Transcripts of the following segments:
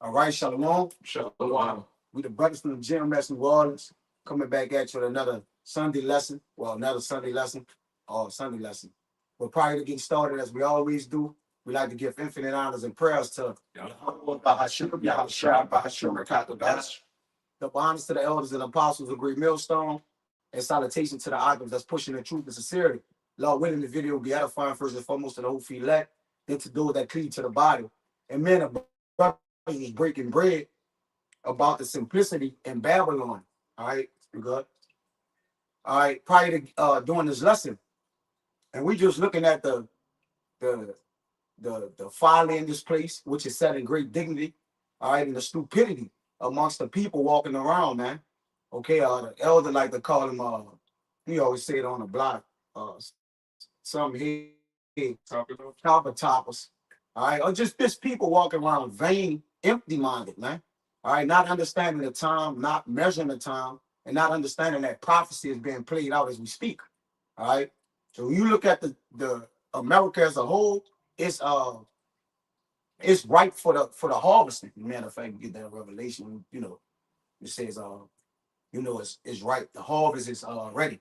All right, Shalom. Shalom. We the brothers from the GMS New Orleans coming back at you with another Sunday lesson. Well, another Sunday lesson or Sunday lesson. But prior to getting started, as we always do, we like to give infinite honors and prayers to the honors to the elders and apostles of Great Millstone, and salutation to the items that's pushing the truth and sincerity. Lord willing, the video will be edifying first and foremost to the whole elect, then to those that cleave to the body. And men of brothers is breaking bread about the simplicity in Babylon. All right, we good. All right, prior to doing this lesson, and we just looking at the folly in this place, which is set in great dignity. All right, and the stupidity amongst the people walking around, man. Okay, the elder like to call him. He always say it on the block. Some head toppers. All right, or just people walking around vain, empty-minded, man. All right, not understanding the time, not measuring the time, and not understanding that prophecy is being played out as we speak. All right. So when you look at the America as a whole, it's ripe for the harvesting. Matter of fact, you get that revelation, it says it's right. The harvest is ready.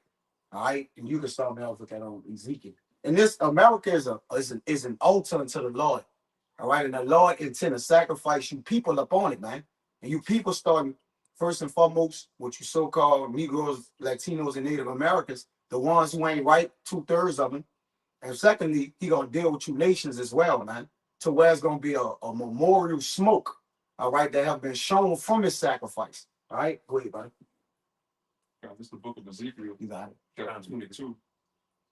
All right. And you can start me off with that on Ezekiel. And this America is an altar unto the Lord. All right. And the Lord intend to sacrifice you people upon it, man. And you people starting first and foremost, what you so-called Negroes, Latinos, and Native Americans, the ones who ain't right, 2/3 of them. And secondly, he gonna deal with you nations as well, man. To where it's gonna be a memorial smoke, all right, that have been shown from his sacrifice. All right, go ahead, buddy. This is the book of Ezekiel, You got it. chapter 22,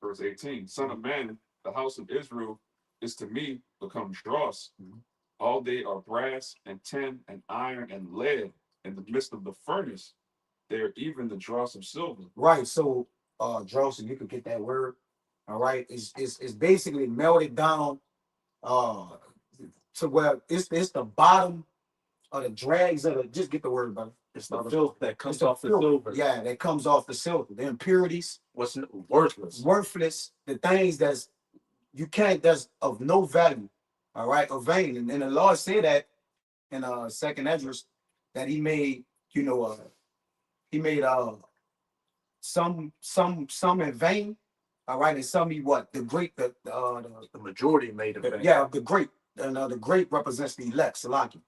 verse 18. Son of man, the house of Israel is to me become dross. All they are brass and tin and iron and lead in the midst of the furnace. They are even the dross of silver. Right. So, dross, if you could get that word, all right, it's basically melted down to where it's the bottom of the dregs of the, just get the word, brother. It's the filth that comes off the filth. silver. Yeah, that comes off the silver. The impurities, What's worthless. The things that's of no value. All right, or vain. And the Lord said that in second Esdras that he made, he made some in vain. All right, and some he what? The majority made of it. Yeah, the great. And the great represents the elect, Salaki.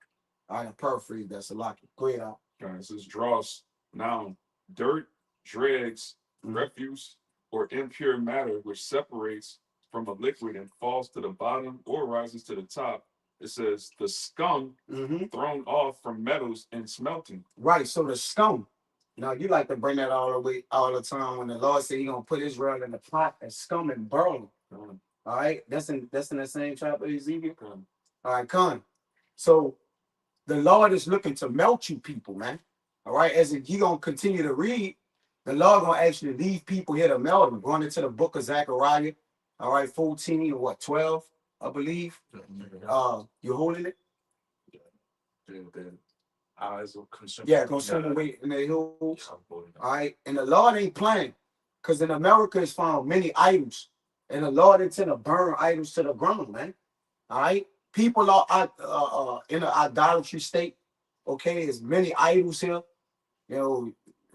All right, I paraphrase that, Salaki. Go ahead, Al. This is dross. Now, dirt, dregs, refuse, or impure matter which separates from a liquid and falls to the bottom or rises to the top. It says the scum thrown off from metals and smelting. Right, so the scum. Now, you like to bring that all the time when the Lord said He's gonna put Israel in the pot and scum and burn. All right, that's in the same chapter of Ezekiel. All right, come. So the Lord is looking to melt you people, man. All right, as He gonna continue to read, the Lord gonna actually leave people here to melt them. Going into the book of Zechariah, all right, 14 or 12, I believe. You holding it? Eyes will consume. Yeah, gonna swim away in the hills. All right, and the Lord ain't playing, because in America is found many idols, and the Lord intend to burn idols to the ground, man. All right, people are in an idolatry state. Okay, there's many idols here,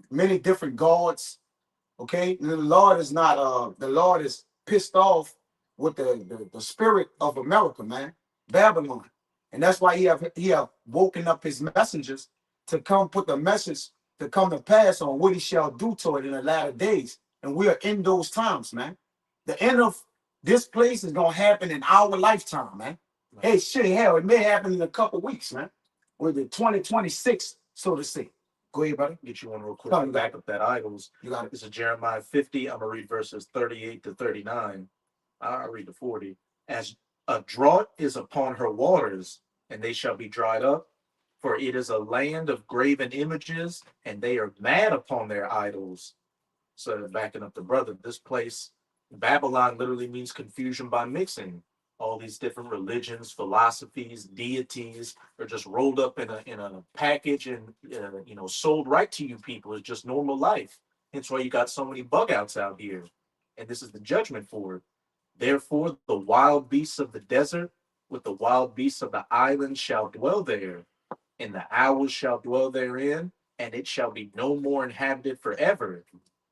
many different gods. Okay, and the Lord is not. The Lord is pissed off with the spirit of America, man, Babylon. And that's why he have woken up his messengers to come put the message to come to pass on what he shall do to it in the latter days. And we are in those times, man. The end of this place is gonna happen in our lifetime, man. Hey, shit, hell, it may happen in a couple weeks, man. With the 2026, so to say. Go ahead, brother. Get you one real quick. Back up that idols. You got it. This is Jeremiah 50. I'm gonna read verses 38 to 39. I'll read the 40. As a drought is upon her waters, and they shall be dried up, for it is a land of graven images, and they are mad upon their idols. So backing up the brother, this place, Babylon, literally means confusion by mixing. All these different religions, philosophies, deities are just rolled up in a package and sold right to you people. It's just normal life. That's why you got so many bug outs out here, and this is the judgment for it. Therefore, the wild beasts of the desert with the wild beasts of the island shall dwell there, and the owls shall dwell therein, and it shall be no more inhabited forever,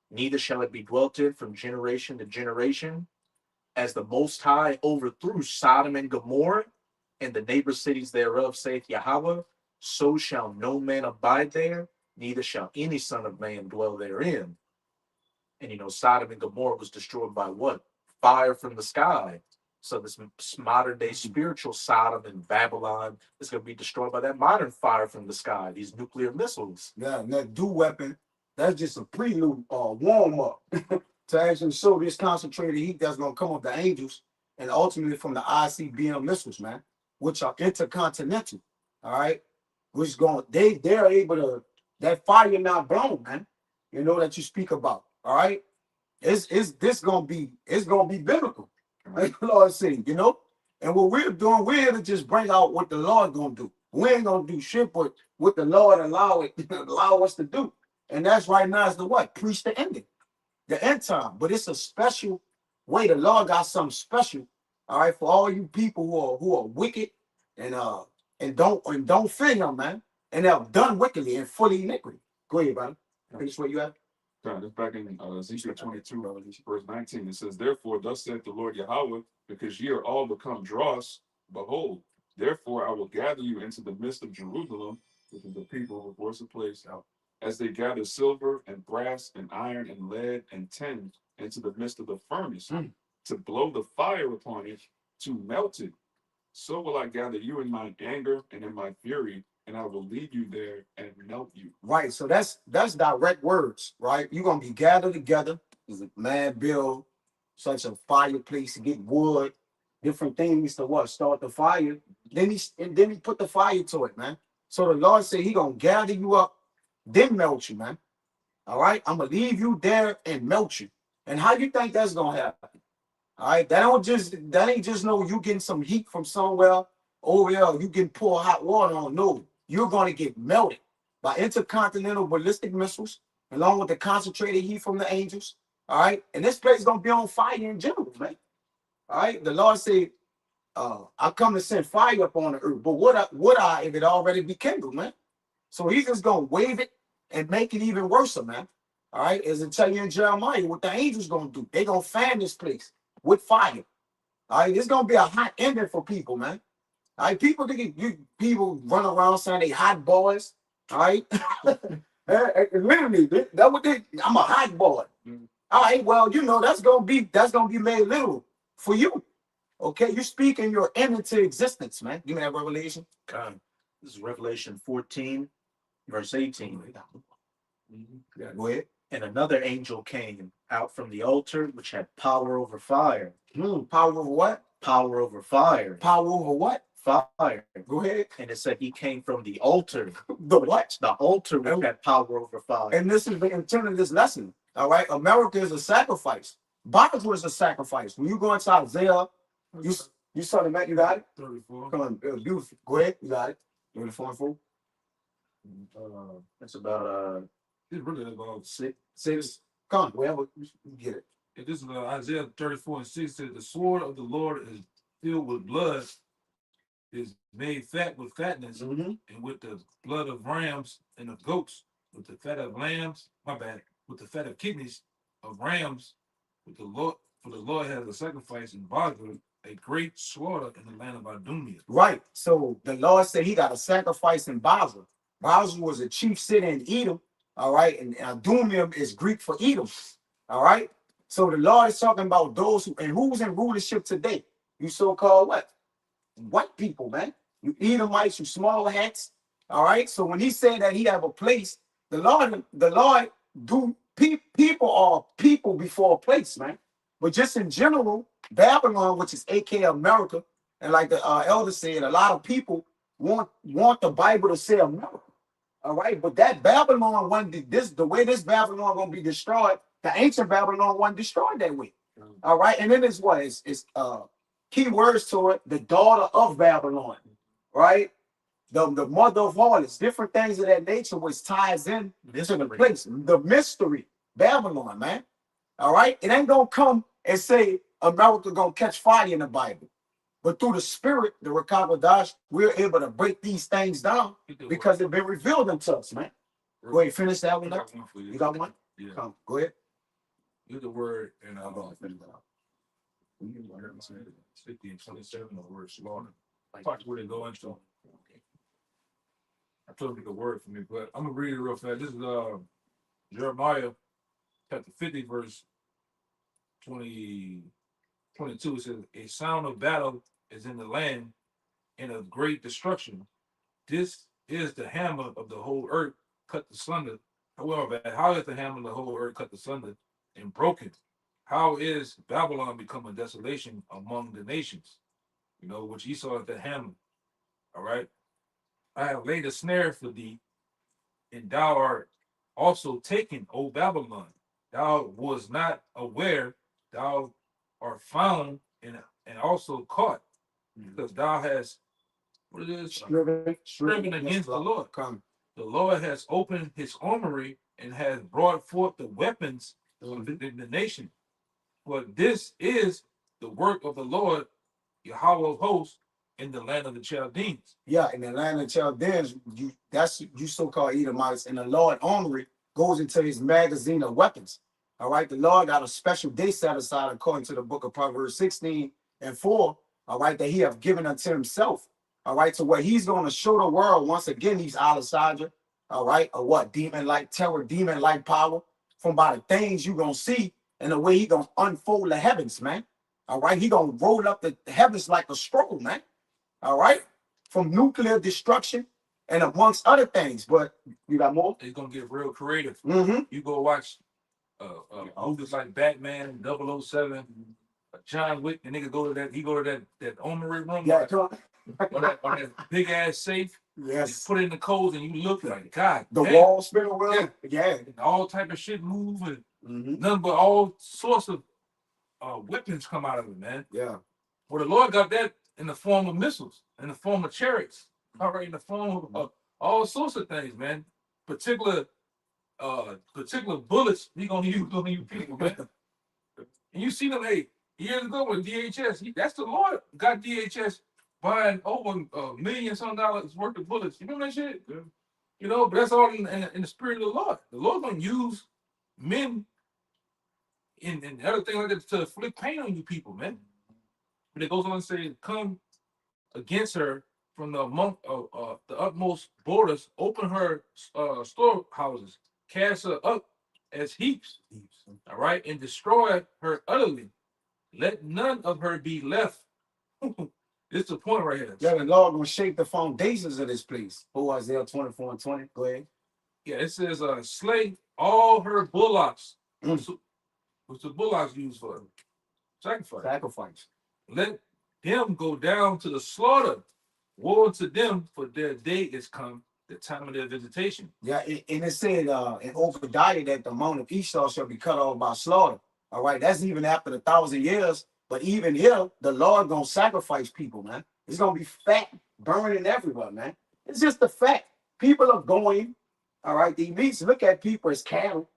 neither shall it be dwelt in from generation to generation. As the Most High overthrew Sodom and Gomorrah and the neighbor cities thereof, saith Yahweh, so shall no man abide there, neither shall any son of man dwell therein. And Sodom and Gomorrah was destroyed by what? Fire from the sky. So this modern day spiritual Sodom and Babylon is going to be destroyed by that modern fire from the sky, these nuclear missiles. Yeah, and that dew weapon, that's just a prelude or warm up to actually show this concentrated heat that's gonna come with the angels and ultimately from the ICBM missiles, man, which are intercontinental. All right. Which going they're able to that fire not blown, man. That you speak about. All right. It's gonna be biblical. Like the Lord said, And what we're doing, we're here to just bring out what the Lord gonna do. We ain't gonna do shit, but what the Lord allow us to do. And that's right now is the what? Preach the ending, the end time. But it's a special way. The Lord got something special, all right, for all you people who are wicked and don't fear him, man, and have done wickedly and fully iniquity. Go ahead, brother. Finish what you have. It's back in Ezekiel 22, verse 19. It says, Therefore, thus saith the Lord Yahweh, because ye are all become dross, behold, therefore I will gather you into the midst of Jerusalem, which is the people of the worship place, as they gather silver and brass and iron and lead and tin into the midst of the furnace, to blow the fire upon it, to melt it. So will I gather you in my anger and in my fury, and I will lead you there and melt you. Right. So that's direct words, right? You're gonna be gathered together. There's a man build such a fireplace to get wood, different things to what? Start the fire. Then he put the fire to it, man. So the Lord said he gonna gather you up, then melt you, man. All right. I'm gonna leave you there and melt you. And how you think that's gonna happen? All right, that ain't just no you getting some heat from somewhere over there, you can pour hot water on. No, you're gonna get melted by intercontinental ballistic missiles, along with the concentrated heat from the angels. All right, and this place is gonna be on fire in general, man. All right, the Lord said, I come to send fire up on the earth, but would I if it already be kindled, man? So he's just gonna wave it and make it even worse, man. All right, as it tell you in Jeremiah, what the angels gonna do? They gonna fan this place with fire. All right, it's gonna be a hot ending for people, man. All right, people run around saying they hot boys. All right, literally, that what they. I'm a hot boy. All right, well, that's gonna be made literal for you. Okay, you speak and you're into existence, man. Give me that revelation. This is Revelation 14, verse 18. Yeah, go ahead. And another angel came out from the altar, which had power over fire. Power over what? Power over fire. Power over what? Fire. Go ahead. And it said he came from the altar. The what? The altar which had power over fire. And this is the intent of this lesson. All right. America is a sacrifice. Bible is a sacrifice. When you go into Isaiah, you saw the man, you got it? 34. Come on, beautiful. Go ahead, you got it. 34 and 4. It's about It's really about 6. Come on, wherever you get it. And this is Isaiah 34 and 6 says, the sword of the Lord is filled with blood, is made fat with fatness, and with the blood of rams and of goats, with the fat of lambs, with the fat of kidneys of rams, with the Lord, for the Lord has a sacrifice in Basra, a great slaughter in the land of Idumea. Right. So the Lord said he got a sacrifice in Basra. Basra was a chief city in Edom. All right. And Idumea is Greek for Edom. All right. So the Lord is talking about those who's in rulership today. You so-called what? White people, man. You Edomites, you small hats. All right. So when he said that he have a place, the Lord people are people before a place, man. But just in general, Babylon, which is AK America, and like the elder said, a lot of people want the Bible to say America. All right, but that Babylon one, the way this Babylon gonna be destroyed, the ancient Babylon wasn't destroyed that way. All right, and then it's key words to it: the daughter of Babylon, right? The mother of harlots, different things of that nature, which ties in to the place, the mystery, Babylon, man. All right, it ain't gonna come and say America gonna catch fire in the Bible. But through the spirit, the Rakabadosh, we're able to break these things down because they've been revealed unto us, man. Go ahead, finish that I one up. got one for you. You got one? Yeah. Come, go ahead. Use the word and I'll go ahead and finish that up. 50 and 27, the word slaughter. Watch where they go into. I told you the word for me, but I'm gonna read it real fast. This is Jeremiah chapter 50, verse 20, 22. It says, a sound of battle is in the land and of great destruction. This is the hammer of the whole earth cut asunder. However, how is the hammer of the whole earth cut asunder and broken? How is Babylon become a desolation among the nations? You know, which Esau is the hammer. All right. I have laid a snare for thee, and thou art also taken, O Babylon. Thou was not aware, thou art found and also caught, because thou hast what it is striven against the Lord. Come. The Lord has opened his armory and has brought forth the weapons of the nation. For this is the work of the Lord, Yahweh of hosts, in the land of the Chaldeans. Yeah, in the land of Chaldeans, that's you so-called Edomites, and the Lord armory goes into his magazine of weapons. All right, the Lord got a special day set aside according to the book of Proverbs 16 and 4. All right, that he have given unto himself. All right, so what he's going to show the world once again, he's Al-Sadra. All right, or what demon-like terror, demon-like power, from by the things you're gonna see and the way he gonna unfold the heavens, man. All right, he gonna roll up the heavens like a scroll, man. All right, from nuclear destruction and amongst other things. But you got more? It's gonna get real creative. Mm-hmm. You go watch movies like Batman, 007, John Wick, and nigga go to that, he go to that armory room, Yeah, or that big ass safe, yes. put it in the codes, and you look like, God, The damn, wall spinning wheel. Yeah. and all type of shit move, and Mm-hmm. nothing but all sorts of weapons come out of it, man. Yeah. Well, the Lord got that in the form of missiles, in the form of chariots, all right, in the form of all sorts of things, man. Particular bullets he gonna use on you people, man. And you see them, hey, years ago with DHS, that's the Lord got DHS buying over $1 million some dollars worth of bullets. You remember that shit? Yeah. You know, but that's all in the spirit of the Lord. The Lord gonna use men and other things like that to inflict pain on you people, man. But it goes on and say, come against her from the the utmost borders, open her storehouses, cast her up as heaps, all right, and destroy her utterly. Let none of her be left. This is the point right here. Yeah, the Lord gonna shape the foundations of this place. Oh, Isaiah 24 and 20. Go ahead. Yeah, it says, slay all her bullocks. Mm. What's the bullocks used for? Sacrifice. Sacrifice. Let them go down to the slaughter. Woe to them, for their day is come, the time of their visitation. Yeah, and it said in Obadiah that the mount of Esau shall be cut off by slaughter. All right, that's even after the 1,000 years. But even here, the Lord gonna sacrifice people, man. It's gonna be fat burning everywhere, man. It's just the fact. People are going, all right. The elites look at people as cattle.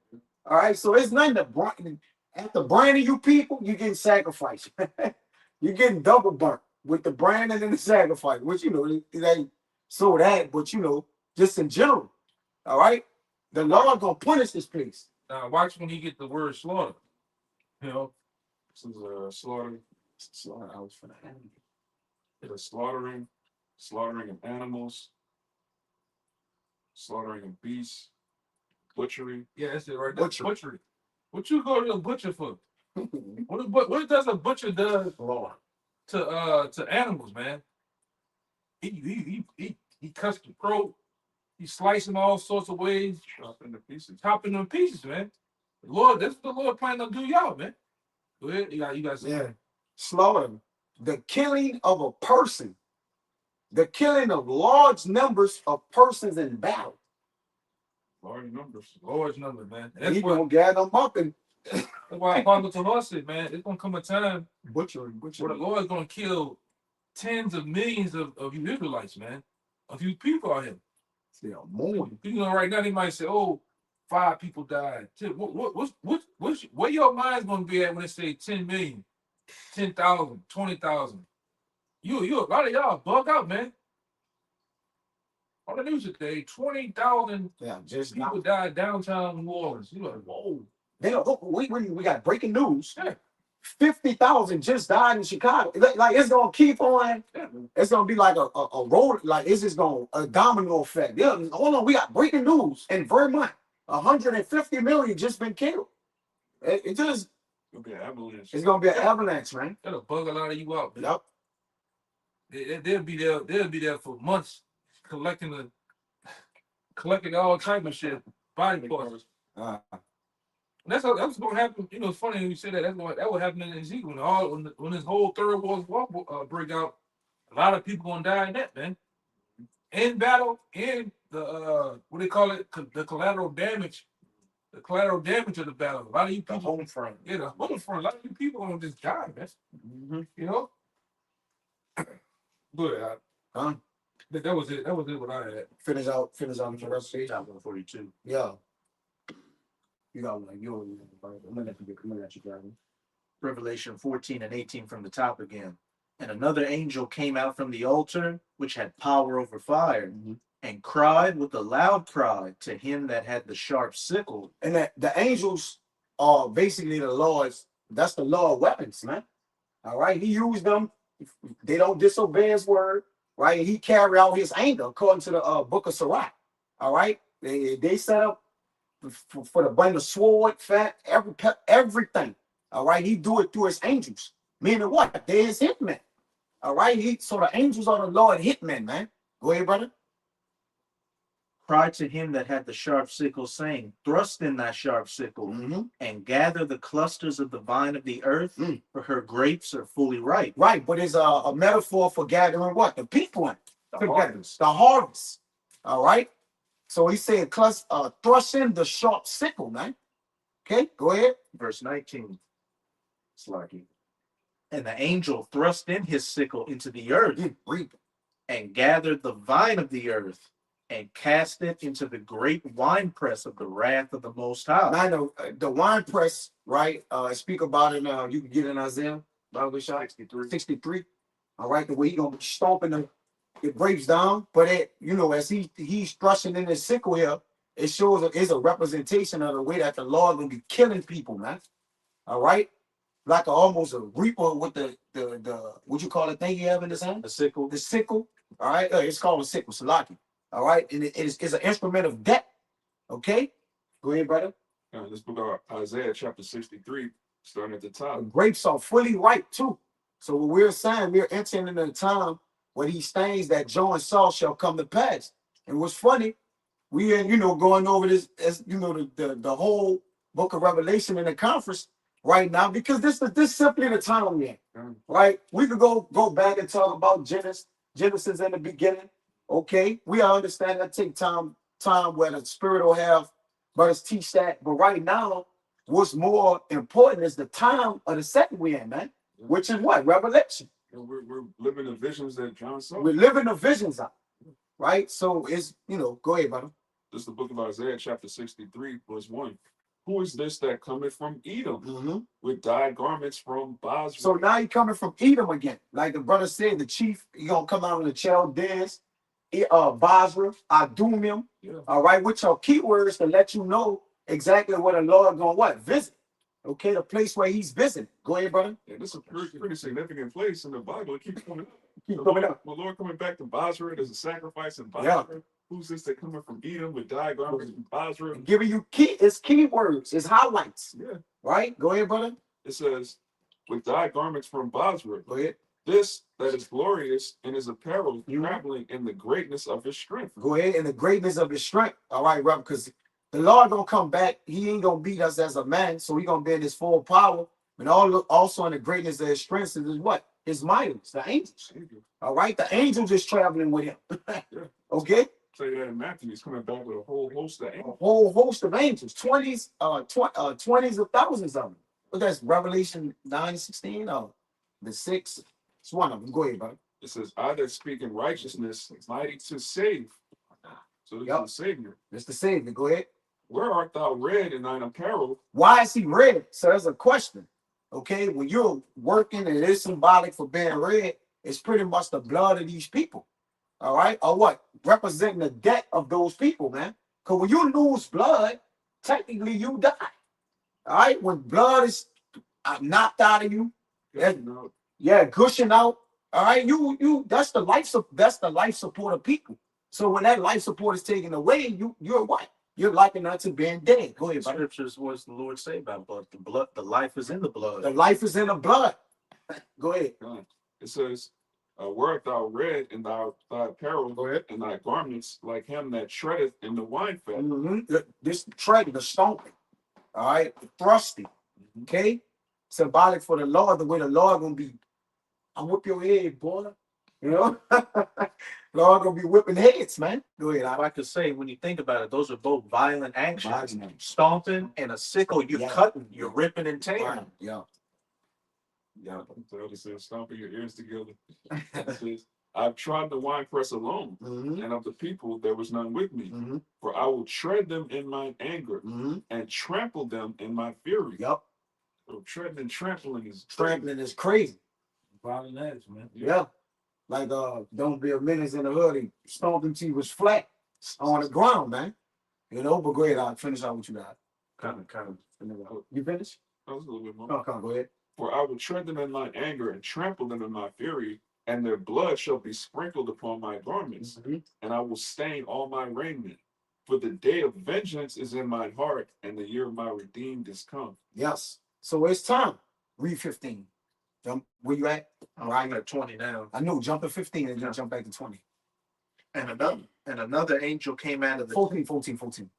All right, so it's nothing to brand. After branding you people, you're getting sacrificed. You're getting double burnt with the branding and the sacrifice, which you know it ain't so that, but you know, just in general. All right, the Lord gonna punish this place. Now watch when he get the word slaughter. You know, This is slaughtering. Slaughter house for the animal. It is slaughtering of animals, slaughtering of beasts, butchery. yeah, that's it right there. Butchery. Butchery. What you go to the butcher for? What does a butcher do Lord. to animals, man? He cuts the throat. He slices them all sorts of ways, Chopping the pieces. chopping them pieces, man. The Lord, that's what the Lord planning to do, y'all, man. Go ahead, you got something. Yeah, slaughter. The killing of a person, the killing of large numbers of persons in battle. Large numbers. Large number, man. He That's gonna gather them up and that's why Apostle Talon said, man, it's gonna come a time butchering. where the Lord's gonna kill tens of millions of you Israelites, man, of you people out here. Yeah, more. You know, right now they might say, "Oh, 5 people died." What's where your mind's gonna be at when they say 10 million? 10,000, 20,000. You a lot of y'all bug out, man. On the news today, 20,000 Yeah, just people now. died downtown New Orleans. You like, whoa. We got breaking news. Yeah. 50,000 just died in Chicago. Like it's gonna keep on. Yeah. It's gonna be like a road. Like it's just gonna a domino effect. Yeah, hold on. We got breaking news in Vermont. 150 million just been killed. It just It'll be an avalanche. it's gonna be an avalanche, man. That'll bug a lot of you out, man. Yep. They'll be there. They'll be there for months, collecting all type of shit, body parts. Uh, That's gonna happen. You know, it's funny when you say that. That would happen in Ezekiel when this whole third world war break out. A lot of people gonna die in that, man. In battle, in the what they call it, the collateral damage. The collateral damage of the battle. A lot of you the people, home front. yeah, the home front. A lot of you people gonna just die, man. You know. But Huh? that was it. That was it. What I had. Finish out the rest page. Top 142. Yeah. You got one. I'm gonna let you grab it. Revelation 14 and 18 from the top again. And another angel came out from the altar, which had power over fire, and cried with a loud cry to him that had the sharp sickle. And that the angels are basically the Lord's. That's the Lord weapons, man. All right, He used them. They don't disobey His word, right? He carry out His anger according to the Book of Sirach. All right, they set up for the bring the sword, fat, everything. All right, He do it through His angels. Meaning what? They're His hitmen. All right, so the angels are the Lord hitmen, man. Go ahead, brother. Cried to him that had the sharp sickle, saying, Thrust in thy sharp sickle, and gather the clusters of the vine of the earth, for her grapes are fully ripe. Right, but it's a metaphor for gathering what? The people in The harvest. The harvest. All right. So He said, thrust in the sharp sickle, man. Okay, go ahead. Verse 19. Slarky. And the angel thrust in his sickle into the earth, Read. and gathered the vine of the earth, and cast it into the great winepress of the wrath of the Most High. Now, the wine press, right? Speak about it. You can get in Isaiah, Bible shot 63. All right, the way He gonna be stomping the grapes down, but as he's thrusting in his sickle here, it shows it's a representation of the way that the Lord gonna be killing people, man. All right, like almost a reaper with the what you call the thing you have in his hand, The sickle. the sickle. All right, it's called a sickle, salaki. All right, and it's an instrument of death. Okay, go ahead, brother. This book of Isaiah chapter 63, starting at the top. The grapes are fully ripe too. So what we're saying, we're entering in a time where these things that Joe and Saul shall come to pass. And what's funny, we are, going over this, as the whole book of Revelation in the conference right now, because this is simply the time we're in, right? We could go back and talk about Genesis in the beginning. Okay, we understand that take time where the Spirit will have brothers teach that. But right now, what's more important is the time of the second we're in, man, which is what? Revelation. And we're living the visions that John saw. We're living the visions out, right? So it's, go ahead, brother. This is the book of Isaiah chapter 63, verse 1. Who is this that cometh from Edom with dyed garments from Basra? So now you're coming from Edom again. Like the brother said, the chief, he gonna come out in the Chaldeans, Basra, Adumim, all right, which are keywords to let you know exactly what the Lord gonna visit. Okay, the place where He's visiting. Go ahead, brother. Yeah, this is a pretty significant place in the Bible. It keeps coming up. Keep coming up. The Lord coming back to Basra. There's a sacrifice in Basra. Yeah. Who's this that coming from Edom with dyed garments from Basra? Giving you keywords, it's highlights. Yeah. Right? Go ahead, brother. It says, with dyed garments from Basra. Go ahead. This that is glorious in His apparel, traveling in the greatness of His strength. Go ahead, in the greatness of His strength. All right, brother, because the Lord gonna come back. He ain't gonna beat us as a man, so He gonna be in His full power. And also in the greatness of His strength is what? His mightiness, the angels. All right, the angels is traveling with Him. Okay. Say that in Matthew, He's coming back with a whole host of angels. A whole host of angels, 20s of thousands of them. But that's Revelation 9:16. The 6. It's one of them. Go ahead, brother. It says, I that speak in righteousness, mighty to save. So this is the Savior. It's the Savior. Go ahead. Where art thou red in thine apparel? Why is He red? So there's a question. Okay, when you're working and it's symbolic for being red, it's pretty much the blood of these people. All right, or what? Representing the death of those people, man. Because when you lose blood, technically you die. All right, when blood is knocked out of you, that, yeah, gushing out. All right, you that's the life support of people. So when that life support is taken away, you're what? You're likened unto being dead. Go ahead, buddy. Scriptures, what does the Lord say about blood? The life is in the blood. The life is in the blood. Go ahead. It says, "Wert thou red in thy apparel, Go ahead. and thy garments like him that treadeth in the wine fat." This treading, the stomping. All right, the thrusting. Okay, symbolic for the Lord. The way the Lord gonna be, I whip your head, boy. You know, Lord gonna be whipping heads, man. Go ahead. If I could say, when you think about it, those are both violent actions. Violent. Stomping and a sickle, you're Yeah. cutting, you're ripping and tearing. Yeah. Yeah, the other says, "Stomping your ears together." It says, "I've trod the winepress alone, and of the people there was none with me. For I will tread them in mine anger, and trample them in my fury." Yep. So treading and trampling is Trampling is crazy. Violent acts, man. Yeah. Like don't be a menace in the hood and stomp until you was flat on the ground, man. You know, but go ahead, I'll finish out what you got. Kind of. You finished? That was a little bit more. Oh, come on, go ahead. "For I will tread them in mine anger, and trample them in my fury, and their blood shall be sprinkled upon my garments, and I will stain all my raiment. For the day of vengeance is in my heart, and the year of my redeemed is come." Yes. So it's time. Read 15. Jump where you at? I'm at 20 now. I know, jump to 15 and then jump back to 20. And another angel came out of the 14.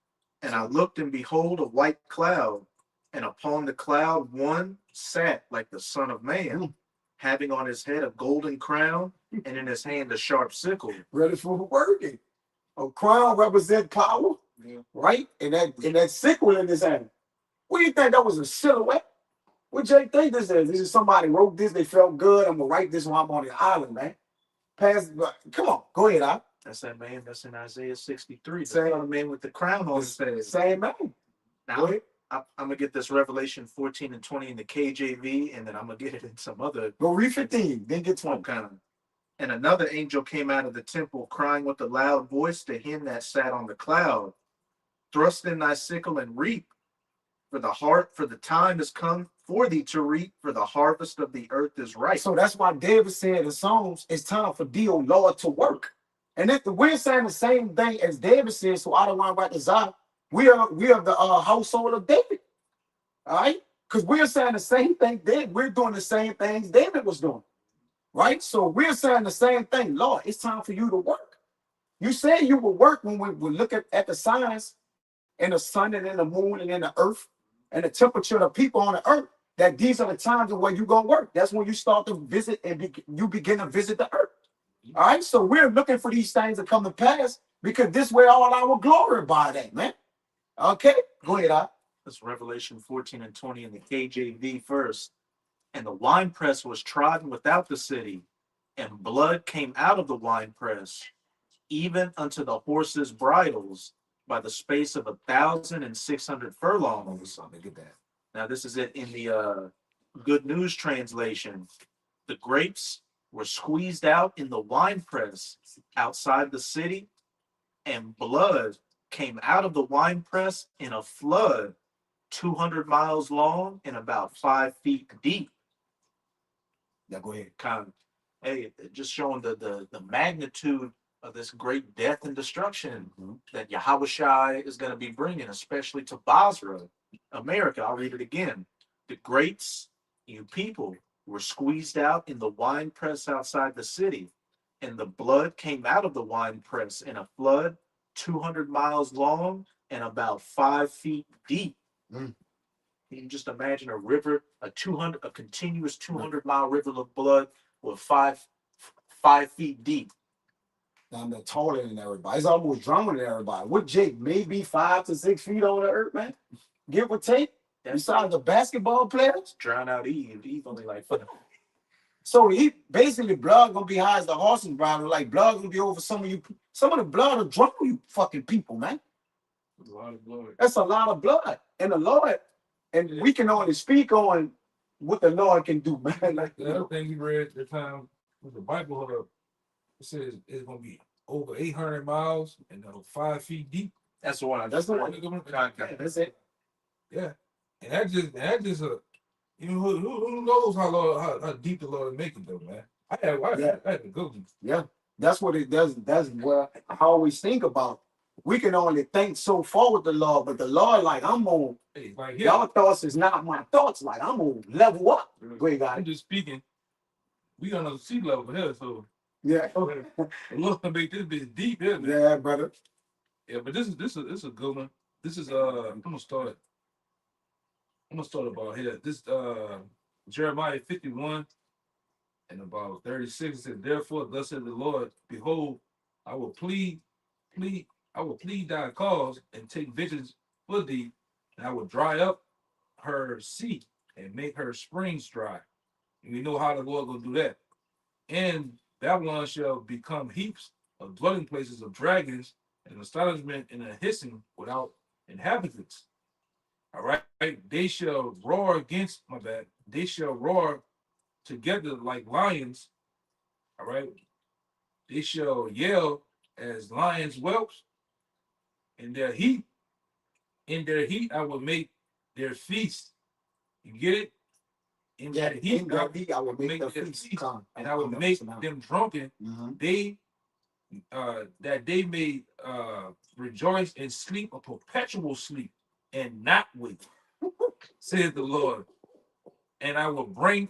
And I looked, and behold, a white cloud, and upon the cloud one sat like the Son of Man, having on his head a golden crown, and in his hand a sharp sickle. Ready for working. A crown represents power, right? And that sickle in his hand. What do you think? That was a silhouette? What Jay think this is? This is somebody wrote this, they felt good. I'm gonna write this while I'm on the island, man. Come on, go ahead, Al. That's that man that's in Isaiah 63. The Same. Son of Man with the crown on his head. Same man. Now, Go ahead. I'm gonna get this Revelation 14 and 20 in the KJV, and then I'm gonna get it in some other Go read 15, then get 20. kind of. And another angel came out of the temple, crying with a loud voice to him that sat on the cloud, "Thrust in thy sickle and reap, for the time is come for thee to reap, for the harvest of the earth is ripe." So that's why David said in Psalms, it's time for thee, O Lord, to work. And if we're saying the same thing as David said, so I don't want to write this out. We are the household of David. All right? Because we're saying the same thing. We're doing the same things David was doing. Right? So we're saying the same thing. Lord, it's time for you to work. You said you will work when we look at the signs and the sun and in the moon and in the earth and the temperature of the people on the earth, that these are the times of where you're going to work. That's when you start to visit and you begin to visit the earth. All right, so we're looking for these things to come to pass because this way all our glory by that, man. Okay, go ahead, Al. That's Revelation 14 and 20 in the KJV first. "And the winepress was trodden without the city, and blood came out of the winepress, even unto the horses' bridles, by the space of 1,600 furlongs." Get that. Now, this is it in the Good News translation. "The grapes were squeezed out in the winepress outside the city, and blood came out of the winepress in a flood 200 miles long and about 5 feet deep." Yeah, go ahead. Kind of, hey, just showing the magnitude of this great death and destruction that Yahushua is going to be bringing, especially to Basra, America. I'll read it again. "The grapes, you people, were squeezed out in the wine press outside the city, and the blood came out of the wine press in a flood 200 miles long and about 5 feet deep." Can you just imagine a river, a continuous 200-mile river of blood with 5 feet deep? I'm taller than everybody. It's almost drowning everybody. What Jake? Maybe 5 to 6 feet on the earth, man. Give or take. Besides the basketball players, Drown out Eve. Eve only like 5. so he basically blood gonna be high as the horse's bridle. Like blood gonna be over some of you. Some of the blood will drown you fucking people, man. There's a lot of blood. That's a lot of blood. And the Lord, and we can only speak on what the Lord can do, man. Like, The other thing we read at the time with the Bible, it says it's gonna be over 800 miles and 5 feet deep. That's the one I that's just the read. one. Okay. That's it. Yeah, and that just you know who knows how deep the Lord is making though, man. I had to go. Yeah, that's what it does. That's what I always think about. We can only think so far with the Lord, but the Lord, like, I'm on. Hey, like Y'all thoughts is not my thoughts. Like, I'm on level up. Great I'm guy. just speaking. We on a sea level here, so Yeah. the Lord can make this bitch deep here, man. Yeah, brother. Yeah, but this is a good one. This is I'm gonna start about here. This Jeremiah 51 and about 36 said, therefore, thus said the Lord, behold, I will plead thy cause and take vengeance for thee, and I will dry up her sea and make her springs dry. And we know how the Lord will do that. And Babylon shall become heaps of dwelling places of dragons, and astonishment and a hissing without inhabitants. All right. They shall roar against my bad. They shall roar together like lions. All right. They shall yell as lions whelps. In their heat, I will make their feast. You get it? In Yeah, their heat, in that heat, I will make the their feast feast, come. and I will make them drunken. Mhm. They that they may rejoice and sleep a perpetual sleep and not wake, says the Lord. And I will bring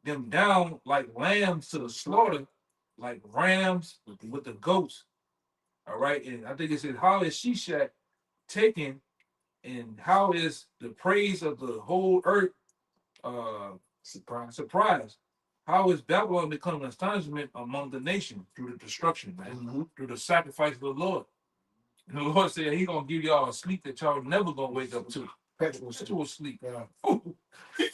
them down like lambs to the slaughter, like rams with the goats. All right. And I think it says, how is Shishak taken, and how is the praise of the whole earth surprised? How is Babylon become an astonishment among the nations through the destruction, man, Mhm. through the sacrifice of the Lord? And the Lord said He gonna give y'all a sleep that y'all never gonna wake up to. Perpetual sleep. Yeah. Ooh.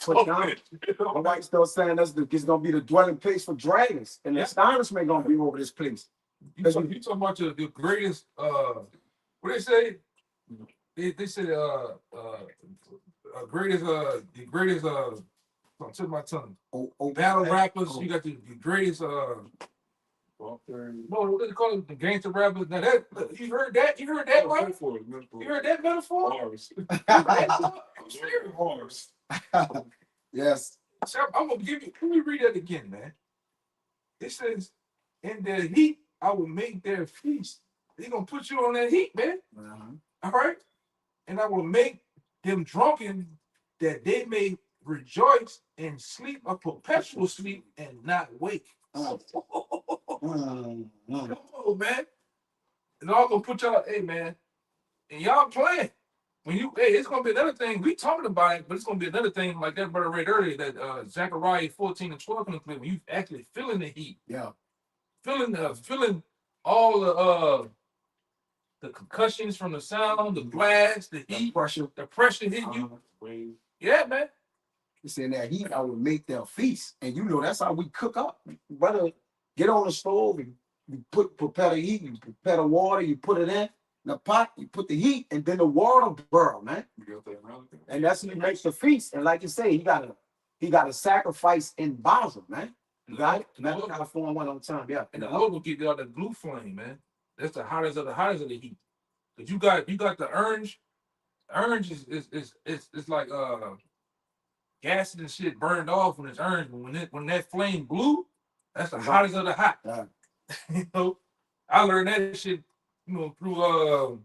But now, the white still saying it's gonna be the dwelling place for dragons, and the Yeah. astonishment gonna be over this place. You talking about the greatest what they say? They said greatest the greatest on tip of my tongue. Battle rappers, you got the greatest no, what do they call it? The gangster rappers. Now that you heard that? You heard that, right? You heard that metaphor? Bars. I'm serious. Bars. Yes. So I'm gonna give you. Let me read that again, man. It says, "In their heat, I will make their feast." They're gonna put you on that heat, man. All right, and I will make them drunken, that they may rejoice and sleep a perpetual sleep and not wake. Come on, man. And all gonna put y'all, hey, man, and y'all playing. When you, hey, it's gonna be another thing. We talking about it, but it's gonna be another thing like that brother read earlier that Zechariah 14 and 12 gonna play when you actually feeling the heat, Yeah. feeling all the concussions from the sound, the blast, the heat, the pressure hit you. Yeah, man. It's in that heat, I will make their feast. And you know that's how we cook up. Brother, get on the stove and you prepare the heat, you prepare the water, you put it in the pot, you put the heat, and then the water burn, man. And that's what makes the feast. And like you say, he got a sacrifice in Basel, man. You got it? That's how I form one on time. Yeah. And the Lord will give you all the glue flame, man. That's the hottest of the heat. Cause you got the orange. Orange is like gas and shit burned off when it's orange. But when that flame blue, that's the hottest of the hot. Yeah. You know, I learned that shit, through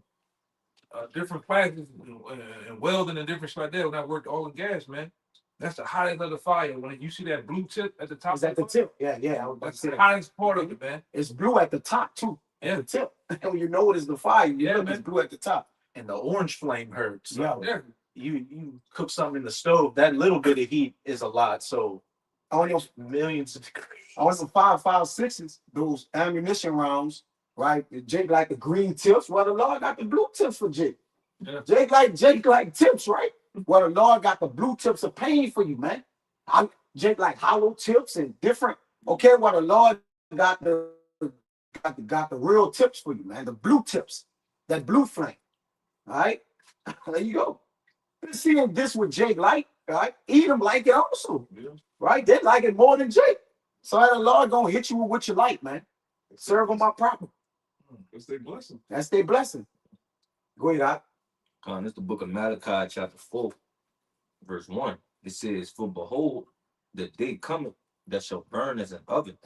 different classes and welding and different shit like that when I worked oil and gas, man. That's the hottest of the fire. When you see that blue tip at the top, It's at the tip. Yeah. I was about that's to say the that. hottest part of it, man. It's blue at the top too. Yeah. At the tip. And you know it is the fire. You look, man. it's blue at the top. And the orange flame hurts. Yeah. Yeah. You cook something in the stove, that little bit of heat is a lot. So On your millions of degrees. on some 5.56s, those ammunition rounds, right? Jake like the green tips. Well, the Lord got the blue tips for Jake. Yeah. Jake like tips, right? Well, the Lord got the blue tips of pain for you, man. Jake like hollow tips and different. Okay, well, the Lord got the real tips for you, man. The blue tips, that blue flame. All right, there you go. Been seeing this with Jake Light. right? Edom like it also, Yeah. right? They like it more than Jake. So the Lord gonna hit you with what you like, man. Serve them my proper. That's their blessing. That's their blessing. Go ahead, Doc. It's the book of Malachi, chapter 4, verse 1. It says, "For behold, the day cometh that shall burn as an oven,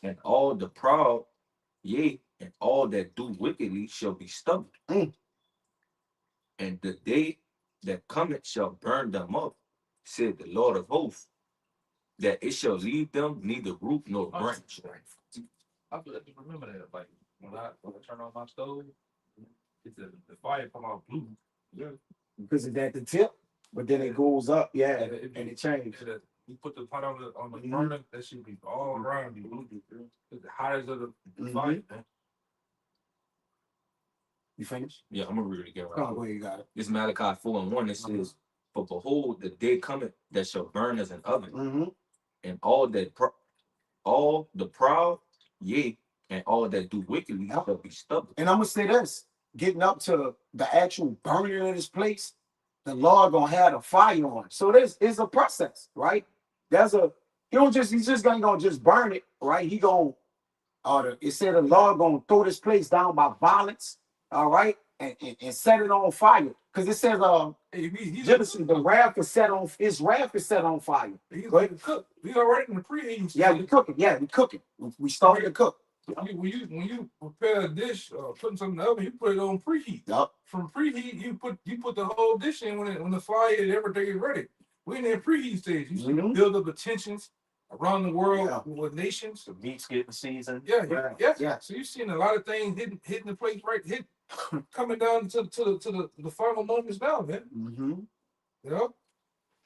and all the proud, yea, and all that do wickedly shall be stubble. Mm. And the day that cometh shall burn them up, said the Lord of hosts, that it shall leave them neither root nor branch." I just remember that. Like when I turn on my stove, it's the fire come out blue. Yeah. Because it's at the tip, but then it goes up, yeah, And it- and it changes. You put the pot on the Mhm. burner, that should be all around you. It's the hottest of the Mhm. fire, man. You finished? Yeah, I'm gonna read it again. Come on, go ahead, you got it. It's Malachi 4 and 1. It says, "For behold, the day cometh that shall burn as an oven, Mm-hmm. and all all the proud, yea, and all that do wickedly Yep. shall be stubble." And I'm gonna say this: getting up to the actual burning of this place, the Lord gonna have the fire on. So this is a process, right? There's a he's just gonna just burn it, right? He gonna it said the Lord gonna throw this place down by violence, all right, and set it on fire. Because it says Hey, he's Genesis, the wrath is set on his wrath is set on fire. he's Go ahead. like cook. We already in the preheat. Yeah, we cooking. Yeah, we cooking. We started to cook. When you prepare a dish, putting something in the oven, you put it on preheat. Yup. From preheat, you put the whole dish in when the fire and everything is ready. We're in that preheat stage. You see the Mhm. build up of tensions around the world Yeah. with nations. The meat's getting seasoned. Yeah, Right. yeah. Yeah. So you've seen a lot of things hitting the place coming down to the final moments now, man. Mm-hmm. You know?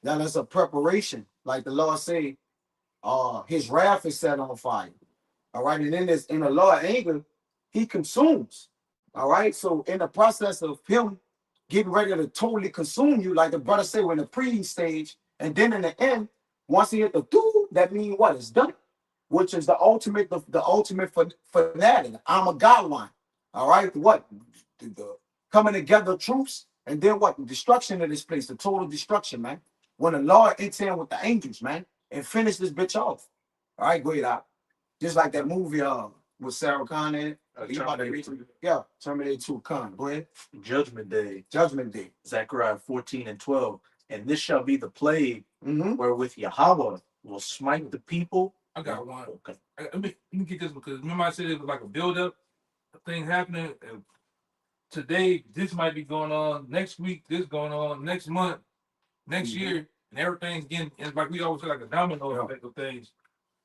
Now that's a preparation, like the Lord say, his wrath is set on fire. All right, and in the Lord anger, he consumes. All right, so in the process of him getting ready to totally consume you, like the brother said, we're in the pre stage, and then in the end, once he hit the do, that means what? It's done, which is the ultimate, the ultimate for that. And I'm a God one. All right, what? The coming together troops, and then what? The destruction of this place, the total destruction, man. When the Lord enter in with the angels, man, and finish this bitch off. All right, go ahead out. Just like that movie with Sarah Connor in it. Terminator 2. Yeah, Terminator 2. Con, go ahead. Judgment Day, Judgment Day. Zechariah 14 and 12. And this shall be the plague Mm-hmm. wherewith Yahweh will smite the people. I got one. Okay. Let me get this because remember I said it was like a build up, a thing happening. And today, this might be going on. Next week, this going on. Next month, next year, and everything's getting. It's like we always say, like a domino effect of things.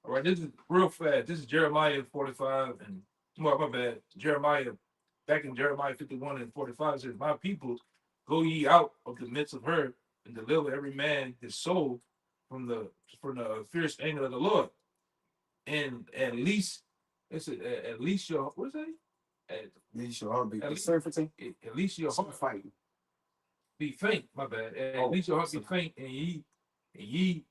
All right, this is real fast. This is Jeremiah 45 and well, my bad. Jeremiah, back in Jeremiah 51 and 45 it says, "My people, go ye out of the midst of her and deliver every man his soul from the fierce anger of the Lord." And at least it's at least your what's that? At Your heart be At least- surfacing. at least your Some heart fighting. be faint. My bad. At least your heart be faint, and ye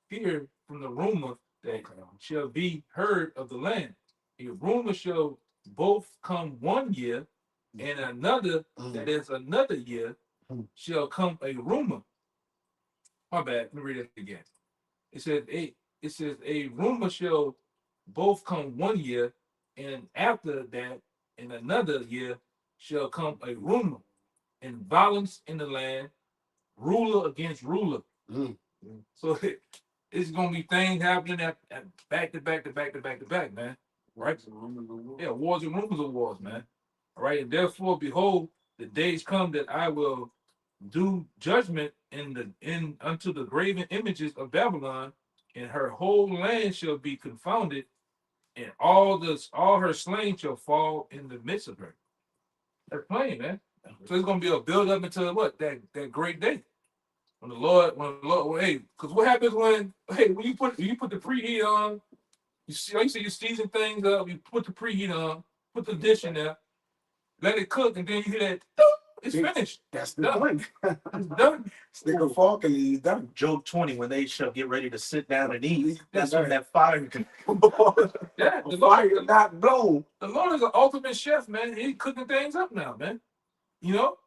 hear from the rumor that shall be heard of the land. A rumor shall both come 1 year, and another that is another year shall come a rumor. My bad. Let me read it again. It says a rumor shall both come 1 year, and after that, in another year shall come a rumor, and violence in the land, ruler against ruler. Mm. So it's gonna be things happening at back to back to back to back to back, man. Right? Yeah, wars and rumors of wars, man. All right, and therefore, behold, the days come that I will do judgment in unto the graven images of Babylon, and her whole land shall be confounded, and all her slain shall fall in the midst of her. That's plain, man. So it's gonna be a build up into what that great day. When the Lord, well, hey, because what happens when you put the preheat on, you see, like you say, you season things up, you put the preheat on, put the dish in there, let it cook, and then you hear that, it's finished. That's the Done. point. It's done. Stick a fork and he's done. Job 20, when they shall get ready to sit down and eat, that's Right. when that fire can. Yeah, The fire not blown. the Lord is an ultimate chef, man. He's cooking things up now, man. You know?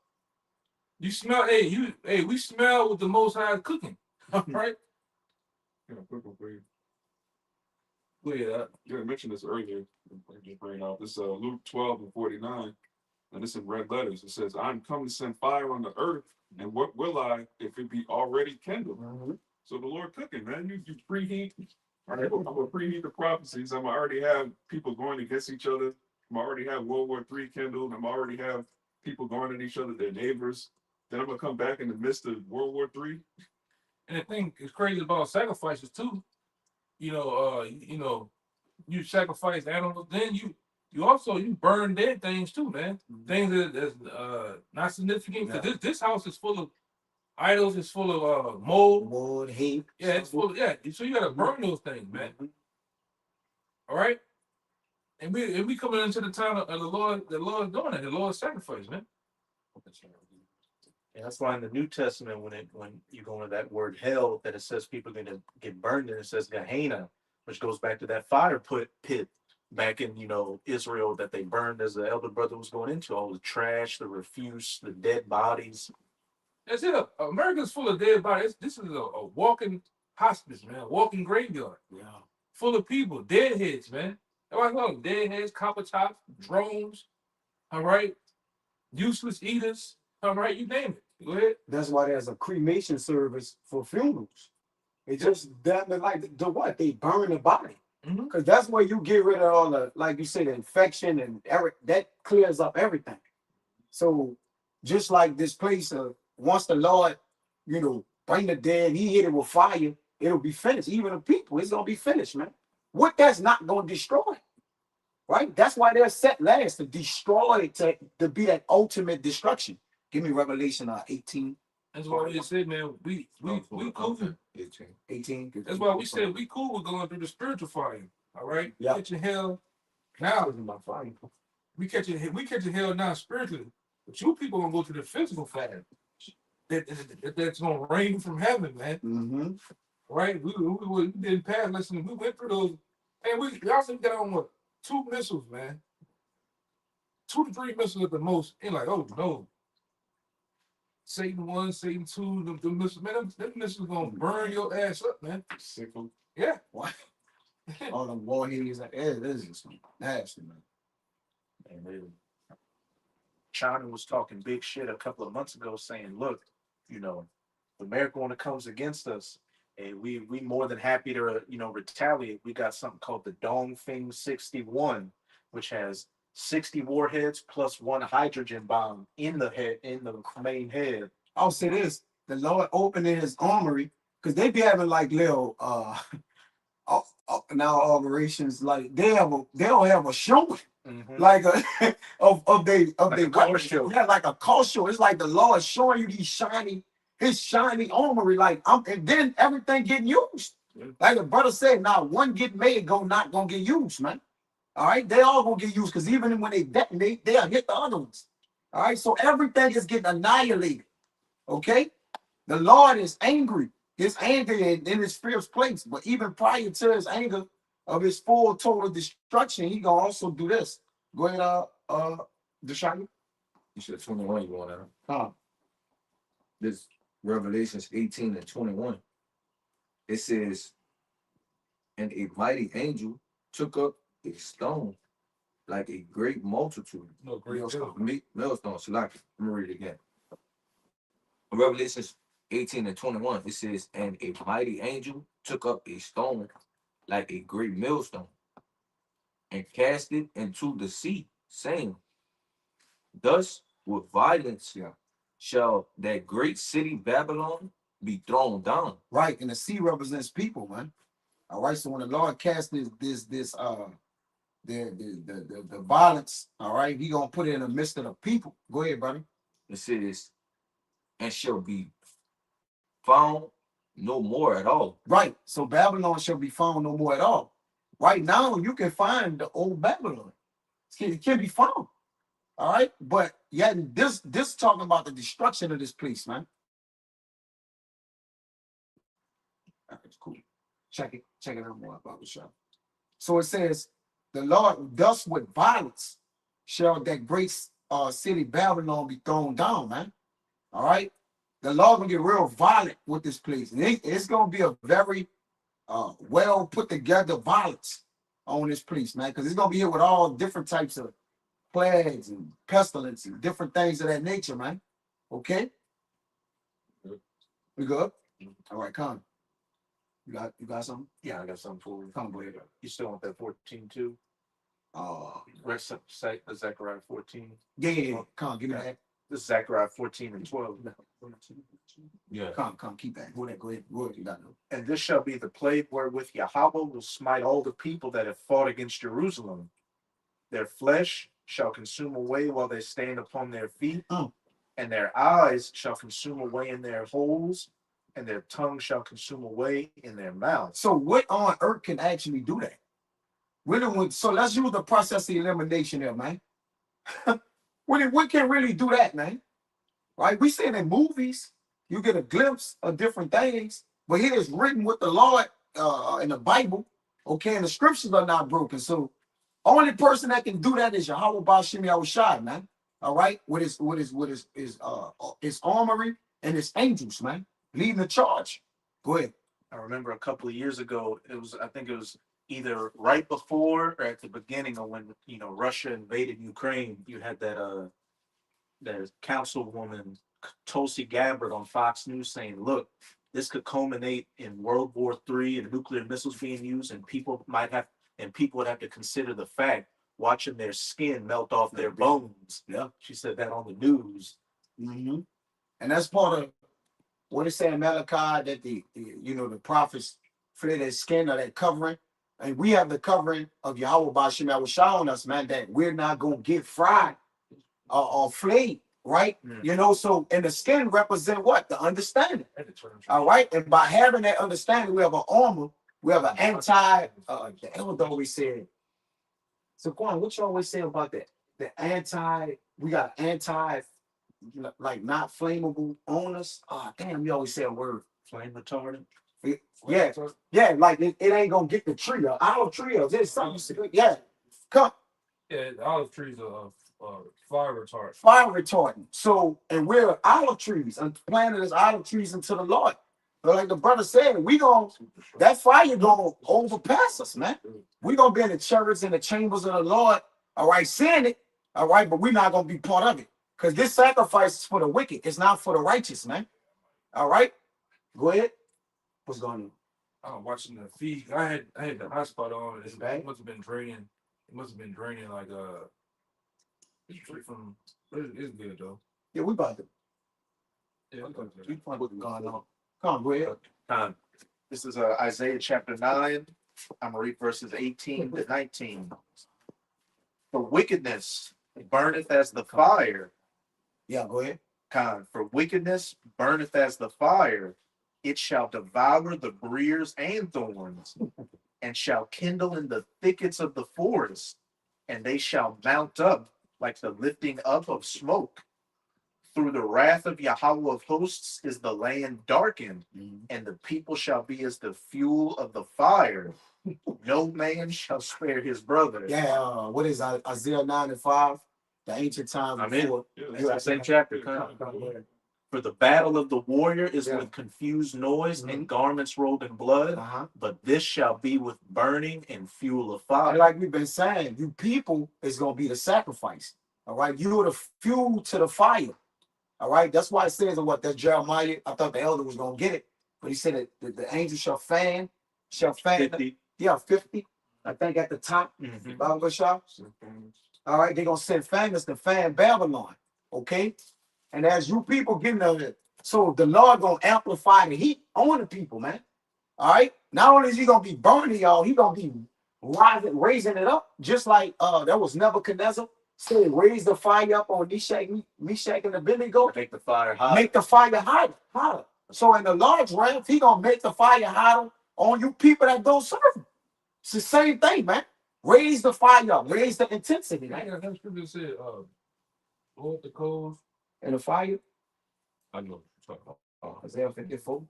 You smell, hey, we smell what the Most High is cooking. All right? Yeah, quick one for you. Go ahead. Yeah, I mentioned this earlier. I just bring it out. This Luke 12:49, and it's in red letters. It says, "I'm come to send fire on the earth, and what will I if it be already kindled?" So the Lord cooking, man. You preheat. All right, I'm gonna preheat the prophecies. I'm gonna already have people going against each other. I'm already have World War III kindled. I'm already have people going at each other, their neighbors. Then I'm gonna come back in the midst of World War III. And the thing is crazy about sacrifices too. You sacrifice animals, then you also you burn dead things too, man. Things that's not significant. Because this house is full of idols, it's full of mold. Wood, hate. Yeah, it's full of, yeah. So you gotta burn those things, man. All right? And we coming into the time of the Lord doing it, the Lord's sacrifice, man. And that's why in the New Testament, when you go into that word hell, that it says people are gonna get burned, and it says Gehenna, which goes back to that fire pit back in Israel that they burned as the elder brother was going into, all the trash, the refuse, the dead bodies. That's it. America's full of dead bodies. This is a walking hospice, man, a walking graveyard. Yeah. Full of people, deadheads, man. That's why I call them deadheads, copper tops, drones, all right? Useless eaters, all right? You name it. Go ahead. That's why there's a cremation service for funerals. It's just that, like the what? They burn the body. Because that's where you get rid of all the, like you said, the infection and that clears up everything. So just like this place, once the Lord, bring the dead, he hit it with fire, it'll be finished. Even the people, it's gonna be finished, man. What that's not gonna destroy, right? That's why they're set last to destroy it, to be that ultimate destruction. Give me Revelation 18. That's why we said, man, we cool. 18. That's why we said we cool with going through the spiritual fire. All right? Yeah. Catching hell now. We catching hell now spiritually. But you people gonna go to the physical fire. That's gonna rain from heaven, man. Right? We didn't pass. Listen, we went through those, and we also got on what 2 missiles, man. 2 to 3 missiles at the most. And like, oh no. Satan 1, Satan 2, the missiles, man, them missiles gonna burn your ass up, man. Sickle. Yeah. What? All the warheads, like, this is nasty, man. And China was talking big shit a couple of months ago, saying, "Look, if America when it comes against us, and we more than happy to retaliate. We got something called the Dongfeng 61, which has 60 warheads plus 1 hydrogen bomb in the main head." I'll say this: the Lord opening His armory, because they be having like little now operations, like they'll have a show, like of they color show. Yeah, like a car show. It's like the Lord showing you His shiny armory, like and then everything getting used. Like the brother said, now one get made, not gonna get used, man. All right, they all gonna get used, because even when they detonate, they'll hit the other ones. All right, so everything is getting annihilated. Okay, the Lord is angry. His anger in His fierce place, but even prior to His anger of His full total destruction, He gonna also do this. Go ahead, Deshaun. You said 21 you want to. This Revelations 18 and 21. It says, "And a mighty angel took up a stone like a great multitude." No, great Millstone. So like, let me read it again. Revelations 18 and 21. It says, "And a mighty angel took up a stone like a great millstone and cast it into the sea, saying, Thus with violence shall that great city Babylon be thrown down." Right, and the sea represents people, man. All right, so when the Lord casts the violence, all right, He gonna put it in the midst of the people. Go ahead, buddy. It says, "And shall be found no more at all." Right, so Babylon shall be found no more at all. Right now, you can find the old Babylon. It can be found. All right, but yeah, this talking about the destruction of this place, man. That's cool. Check it out more about the show. So it says, "The Lord, thus with violence shall that great city Babylon be thrown down," man. All right, the Lord gonna get real violent with this place, and it's gonna be a very well put together violence on this place, man, because it's gonna be here with all different types of plagues and pestilence and different things of that nature, man. Okay, we good? All right, come. You got something? Yeah, I got something for you. Come, boy. You still want that 14 too? Rest of Zechariah 14. Yeah. Come, give me that. This is Zechariah 14 and 12. Yeah. Come, keep that. Go ahead. You got no. And this shall be the plague wherewith Yahweh will smite all the people that have fought against Jerusalem. Their flesh shall consume away while they stand upon their feet, and their eyes shall consume away in their holes, and their tongue shall consume away in their mouths. So what on earth can actually do that? So let's use the process of elimination there, man. What can really do that, man? Right? We see it in movies. You get a glimpse of different things, but here it's written with the Lord in the Bible. Okay, and the scriptures are not broken. So only person that can do that is Yahweh Bashim Yahushai, man. All right, with his armory and his angels, man, leading the charge. Go ahead. I remember a couple of years ago, I think it was either right before or at the beginning of when Russia invaded Ukraine. You had that councilwoman Tulsi Gabbard on Fox News saying, "Look, this could culminate in World War III and nuclear missiles being used, and people would have to consider the fact watching their skin melt off their bones." Yeah, she said that on the news. Mm-hmm. And that's part of what it said in Malachi that the prophets fled their skin or that covering. And we have the covering of Yahweh Bashim Yahushai showing us, man, that we're not going to get fried or flayed, right? So, and the skin represent what? The understanding. All right. And by having that understanding, we have an armor, we have an the elder always said. So, Quan, what you always say about that? We got like not flammable on us. Oh, damn, you always say a word. Flame retardant. Yeah, like it ain't gonna get the tree up. Olive tree up. There's something. Yeah, come. Yeah, olive trees are fire retardant. Fire retardant. So, and we're olive trees and planted as olive trees into the Lord. But like the brother said, that fire gonna overpass us, man. We gonna be in the chariots and the chambers of the Lord. All right, seeing it. All right, but we're not gonna be part of it because this sacrifice is for the wicked. It's not for the righteous, man. All right, go ahead. What's going on? I'm watching the feed. I had the hotspot on. It's bad? It must have been draining. It must have been draining like it's straight from. It's good though. Yeah, we about to. Yeah, We find what's going on. Come on, go ahead. This is Isaiah chapter 9. I'm gonna read verses 18 to 19. For wickedness burneth as the fire. Yeah, go ahead. For wickedness burneth as the fire, it shall devour the briers and thorns, and shall kindle in the thickets of the forest, and they shall mount up like the lifting up of smoke. Through the wrath of Yahweh of hosts is the land darkened, and the people shall be as the fuel of the fire. No man shall spare his brother. Yeah, what is Isaiah 9 and 5? The ancient times I'm before. It's the same chapter. For the battle of the warrior is with confused noise and garments rolled in blood, but this shall be with burning and fuel of fire. And like we've been saying, you people is gonna be the sacrifice. All right, you are the fuel to the fire. All right, that's why it says in what that Jeremiah. I thought the elder was gonna get it, but he said that the angel shall fan 50. 50. I think at the top. Bible shop. All right, they're gonna send fangers to fan Babylon. Okay, and as you people getting the so the Lord gonna amplify the heat on the people, man. All right, not only is he gonna be burning y'all, he gonna be raising it up, just like that was Nebuchadnezzar said, raise the fire up on Meshach and Abednego. Make the fire hot. Make the fire hotter. So in the Lord's wrath, he gonna make the fire hotter on you people that don't serve him. It's the same thing, man. Raise the fire up, raise the intensity, man. That scripture said, blow up the coals. And the fire, I know. Isaiah 54.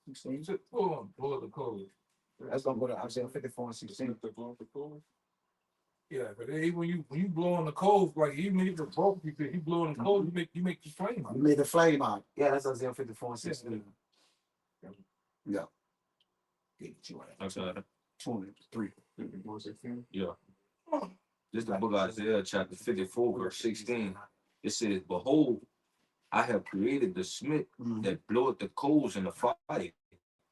16. He said, blow up the coals. That's gonna go to Isaiah 54 and 16. Yeah, but then when you blow on the coals, like even if it's broke, you blow on the coals, you make the flame out. You made the flame out. Yeah, that's Isaiah 54 and Yeah. 16. Yeah. Get you out. I'm sorry. 23. Yeah. This is the book of Isaiah, chapter 54, verse 16. It says, Behold, I have created the smith Mhm. that bloweth the coals in the fire.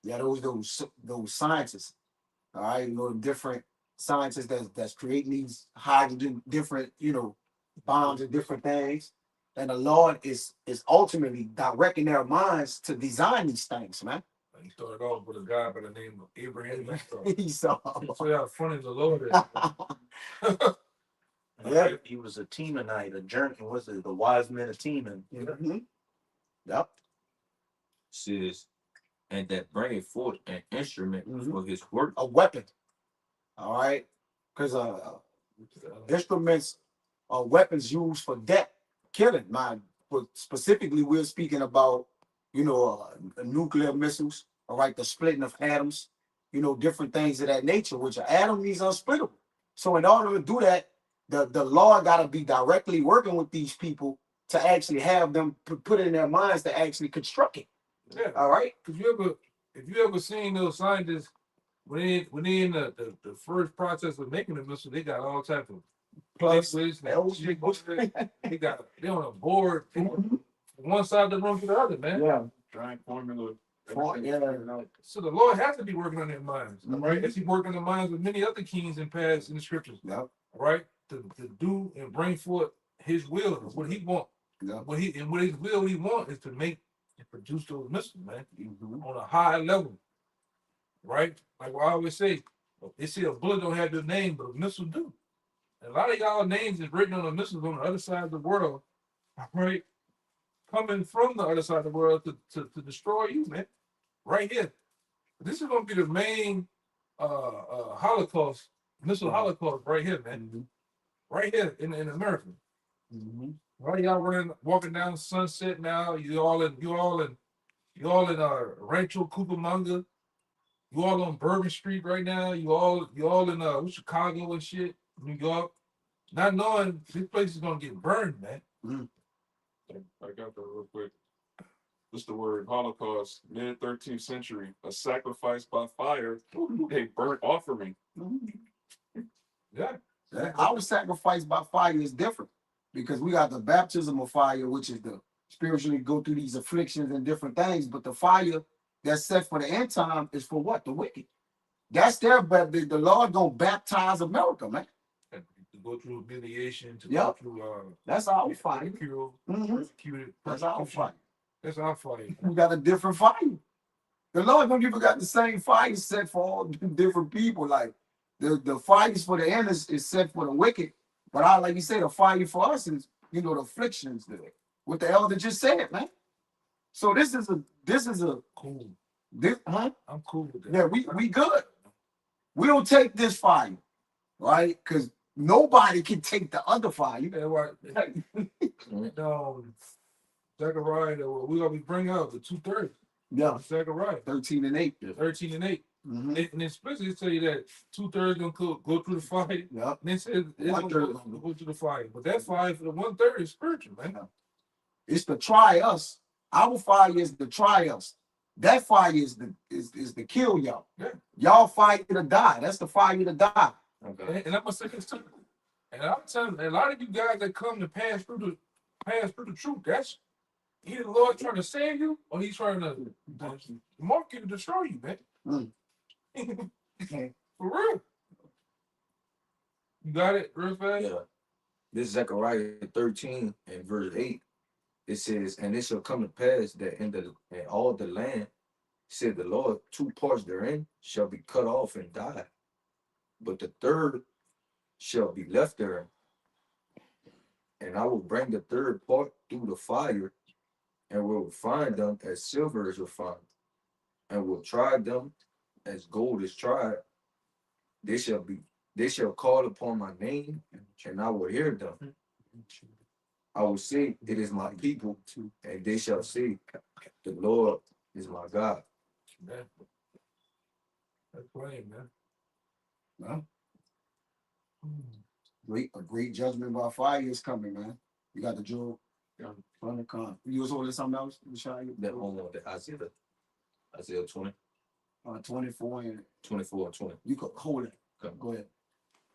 Yeah, those scientists. All right, you know, different scientists that's creating these hydrogen, different, you know, bombs and different things. And the Lord is ultimately directing their minds to design these things, man. He started off with a guy by the name of Abraham Lincoln. He saw. So how funny the Lord is. Yeah. He was a Temanite, a journey. Was it the wise men of Teman? Mhm. Yep. Says, and that bringeth forth an instrument Mhm. for his work. A weapon. All right, because instruments are weapons used for death, killing. But specifically, we're speaking about, you know, nuclear missiles. All right, the splitting of atoms. You know, different things of that nature, which an atom is unsplittable. So in order to do that, the law got to be directly working with these people to actually have them put it in their minds to actually construct it. Yeah. All right. If you ever seen those scientists when they in the first process of making the missile, they got all types of Plus, liquids and shit. They on a board from one side of the room to the other, man. yeah. Giant formula. Yeah. So the Lord has to be working on their minds, Mhm. right? As He worked on the minds of many other kings and past in the scriptures, Yep. right? To do and bring forth His will, what He want, Yep. what His will He want is to make and produce those missiles, man, Mhm. on a high level, right? Like I always say, they say a bullet don't have your name, but a missile do. And a lot of y'all names is written on the missiles on the other side of the world, right? Coming from the other side of the world to destroy you, man. Right here. This is gonna be the main Holocaust, missile Holocaust right here, man. Mhm. Right here in America. Mhm. Right, y'all walking down Sunset now. You all in Rancho Cucamonga. You all on Bourbon Street right now. You all in Chicago and shit, New York. Not knowing this place is gonna get burned, man. I got that real quick. This the word Holocaust, mid 13th century, a sacrifice by fire, a burnt offering. Yeah. Our sacrifice by fire is different because we got the baptism of fire, which is the spiritually go through these afflictions and different things. But the fire that's set for the end time is for what? The wicked. That's their but the Lord gonna baptize America, man. And to go through humiliation, to Yep. go through That's our fire. ridicule, Mhm. persecuted. That's our persecution. fire. That's our fire. We got a different fire. The Lord don't even got the same fire set for all different people. Like the fires for the end is set for the wicked. But I like you say, the fire for us is, you know, the afflictions there. What the elder just said, man. So this is a Cool. this, huh? I'm cool with that. Yeah, we good. We don't take this fire, right? Because nobody can take the other fire. Yeah, right. Zechariah, we're gonna be bringing up the 2/3. Yeah, Zechariah 13 and 8. 13 and 8. Mhm. And explicitly tell you that 2/3 gonna go through the fire. Yep. And it says it's gonna 1/3 go through the fire. But that fire for the 1/3 is spiritual, man. It's the try us. Our fire is the try us. That fire is the kill y'all. Yeah. Y'all fire to die. That's the fire to die. Okay. And I'm gonna say this too. And I'm telling a lot of you guys that come to pass through the truth, that's either the Lord trying to save you or He's trying to mark you to destroy you, man. Mm. For real. You got it, real fast? Yeah. This Zechariah 13 and verse 8. It says, and it shall come to pass that in all the land, said the Lord, 2 parts therein shall be cut off and die, but the third shall be left therein. And I will bring the third part through the fire, and will refine them as silver is refined, and will try them as gold is tried. They shall call upon my name, and I will hear them. I will say, it is my people, and they shall say, the Lord is my God. Man. That's plain, man. Well, A great judgment by fire is coming, man. You got the Job Yeah. from the con. You was holding something else, Rashad? That one with the Isaiah 20, 24 and 24 and 20. you could hold it. Okay. Go ahead.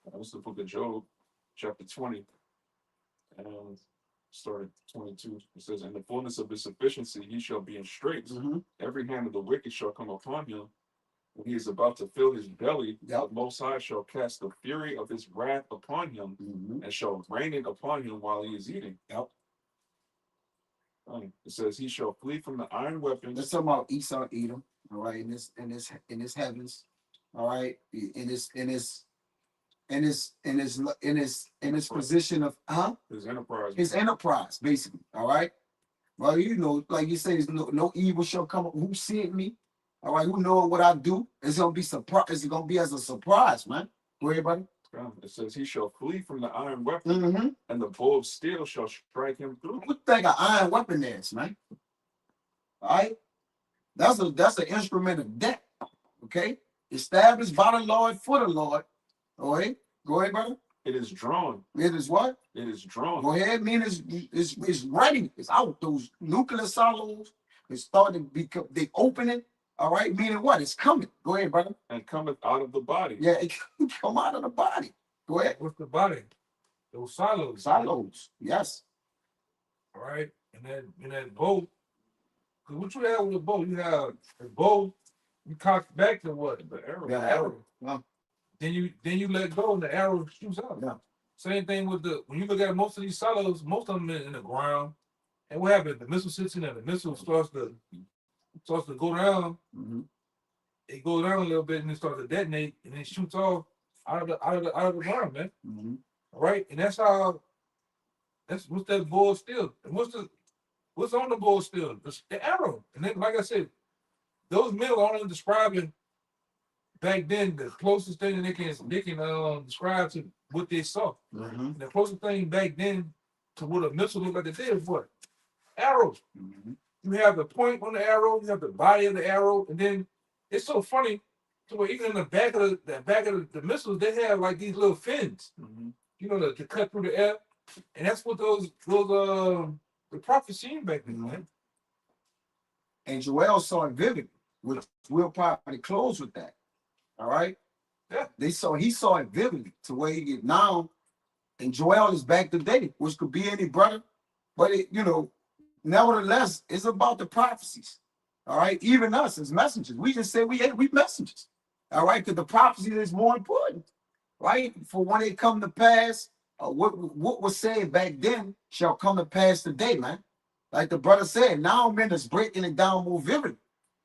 That was the book of Job, chapter 20, and started 22. It says, "In the fullness of his sufficiency, he shall be in straits. Every hand of the wicked shall come upon him. When he is about to fill his belly, Yep. the Most High shall cast the fury of his wrath upon him, and shall rain it upon him while he is eating." Yep. It says, "He shall flee from the iron weapons." Let's talk about Esau, Edom. All right, in this heavens. All right, in his position of His enterprise. his enterprise, basically. All right. Well, you know, like you say, no evil shall come up. Who sent me? All right, who know what I do? It's gonna be surprise. It's gonna be as a surprise, man. Go ahead, buddy. It says, "He shall flee from the iron weapon, and the bow of steel shall strike him through." What you think an iron weapon is, man? All right, that's an instrument of death. Okay, established by the Lord for the Lord. All right, go ahead, brother. It is drawn. It is what? It is drawn. Go ahead. Mean it's ready. It's out. Those nuclear silos. It's starting to become. They open it. All right. Meaning what? It's coming. Go ahead, brother. And cometh out of the body. Yeah, it can come out of the body. Go ahead. What's the body? Those silos. Silos. Yes. All right. And then in that boat, because what you have with a boat, you have a boat, you cock back to what? The arrow. Yeah. The arrow. Yeah. Then you let go and the arrow shoots out. Yeah. Same thing with when you look at most of these silos, most of them in the ground. And what happens? The missile sits in there, the missile starts to go down. It goes down a little bit and it starts to detonate and it shoots off out of the ground, man. All right, and that's what's that bull steel. And what's on the bull steel? The arrow. And then, like I said, those men are only describing back then the closest thing that they can describe to what they saw. And the closest thing back then to what a missile looked like today is what? Arrows. You have the point on the arrow, you have the body of the arrow, and then it's so funny to where even in the back of the missiles, they have like these little fins, you know, to cut through the air, and that's what the prophets seen back then, man. And Joel saw it vividly, which we'll probably close with that. All right. Yeah. He saw it vividly to where he get now, and Joel is back today, which could be any brother, but nevertheless, it's about the prophecies. All right, even us as messengers, we just say we messengers. All right, because the prophecy is more important, right? For when it come to pass, what was said back then shall come to pass today, man. Like the brother said, now men is breaking it down more vividly.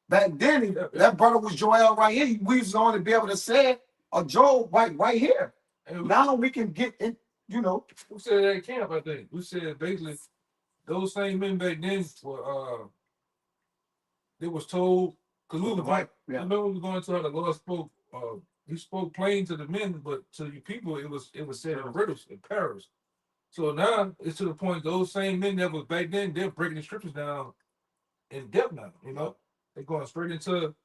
Back then, that brother was Joel right here. We was going to be able to say Joel right here. And now we can get it, you know. Who said that at camp? I think we said basically those same men back then were they was told because we was like, I remember we were going to how the Lord spoke. He spoke plain to the men, but to the people it was said in riddles and parables. So now it's to the point those same men that was back then, they're breaking the scriptures down in depth now. You know, they're going straight into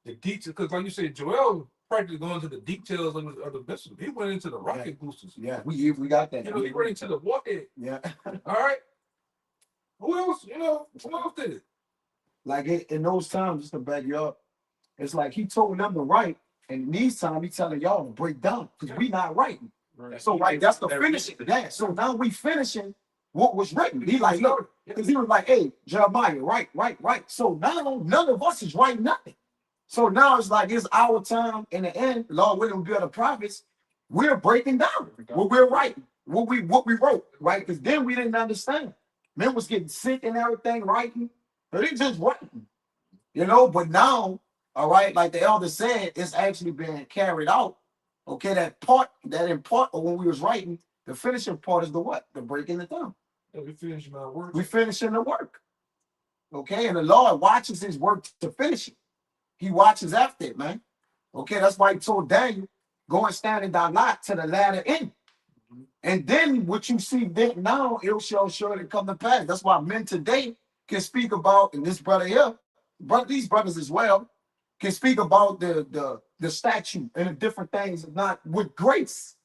the details because, like you said, Joel practically going into the details of the message. He went into the rocket boosters. Yeah, we got that. You know, he went into the warhead. Yeah. All right. Who else? You know, who else did it? Like in those times, just to back you up, it's like he told them to write, and in these times he telling y'all to break down because we not writing. Right. So that's the finishing. Yeah. So now we finishing what was written. He like, look, because he was like, hey, Jeremiah, write. So now none of us is writing nothing. So now it's like it's our time in the end, Lord willing, we are the prophets. We're breaking down what we're writing, what we wrote, right? Because then we didn't understand. Men was getting sick and everything, writing. But he just writing, you know. But now, all right, like the elder said, it's actually being carried out. Okay, that in part of when we was writing, the finishing part is the what? The breaking it down. Yeah, we finishing our work. We finishing the work. Okay, and the Lord watches his work to finish it. He watches after it, man. Okay, that's why he told Daniel, go and stand in thy lot to the latter end. And then what you see then now, it shall surely come to pass. That's why men today can speak about, and this brother here, these brothers as well, can speak about the statue and the different things, not with grace.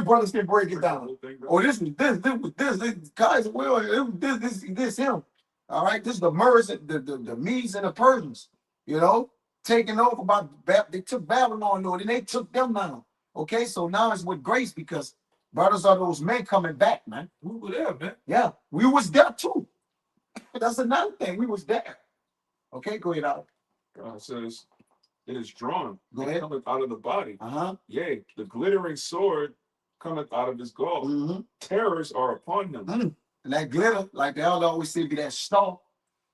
Brothers can break it down. Whole thing, Oh, this was this guys. Well, this him. All right, this is the Medes, the Medes and the Persians. You know, taking over they took Babylon, Lord, and they took them down. Okay, so now it's with grace because brothers are those men coming back, man. We were there, man. Yeah, we was there too. That's another thing. We was there. Okay, go ahead, Al. God says, it is drawn. Go It ahead. cometh out of the body. Uh-huh. Yea, the glittering sword cometh out of his gall. Mm-hmm. Terrors are upon them. And that glitter, like the elder always say, be that star.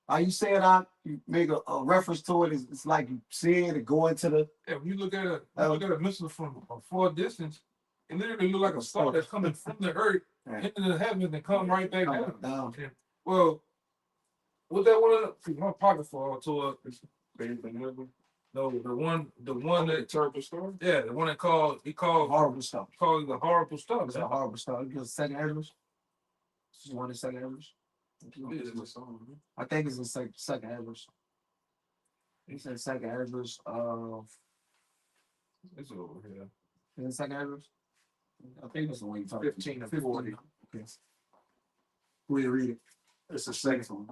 How you say it out? You make a reference to it. It's like you see it and go into the. Yeah, when you look at a missile from a far distance, it literally look like a star that's coming from the earth into the heavens and come right back down. Yeah. Well, was that one of the, my pocket fall to Bathed in heaven. no the one The that terrible story. yeah the one that called Horrible stuff. called it the horrible stuff. It's a horrible stuff. Because second Ezra's. You want the second Ezra's? I think it's the second Ezra's. He said second Ezra's. It's over here. Is it second Ezra's? I think it's the one you talking. 15 and 40. Okay. Read it. It's the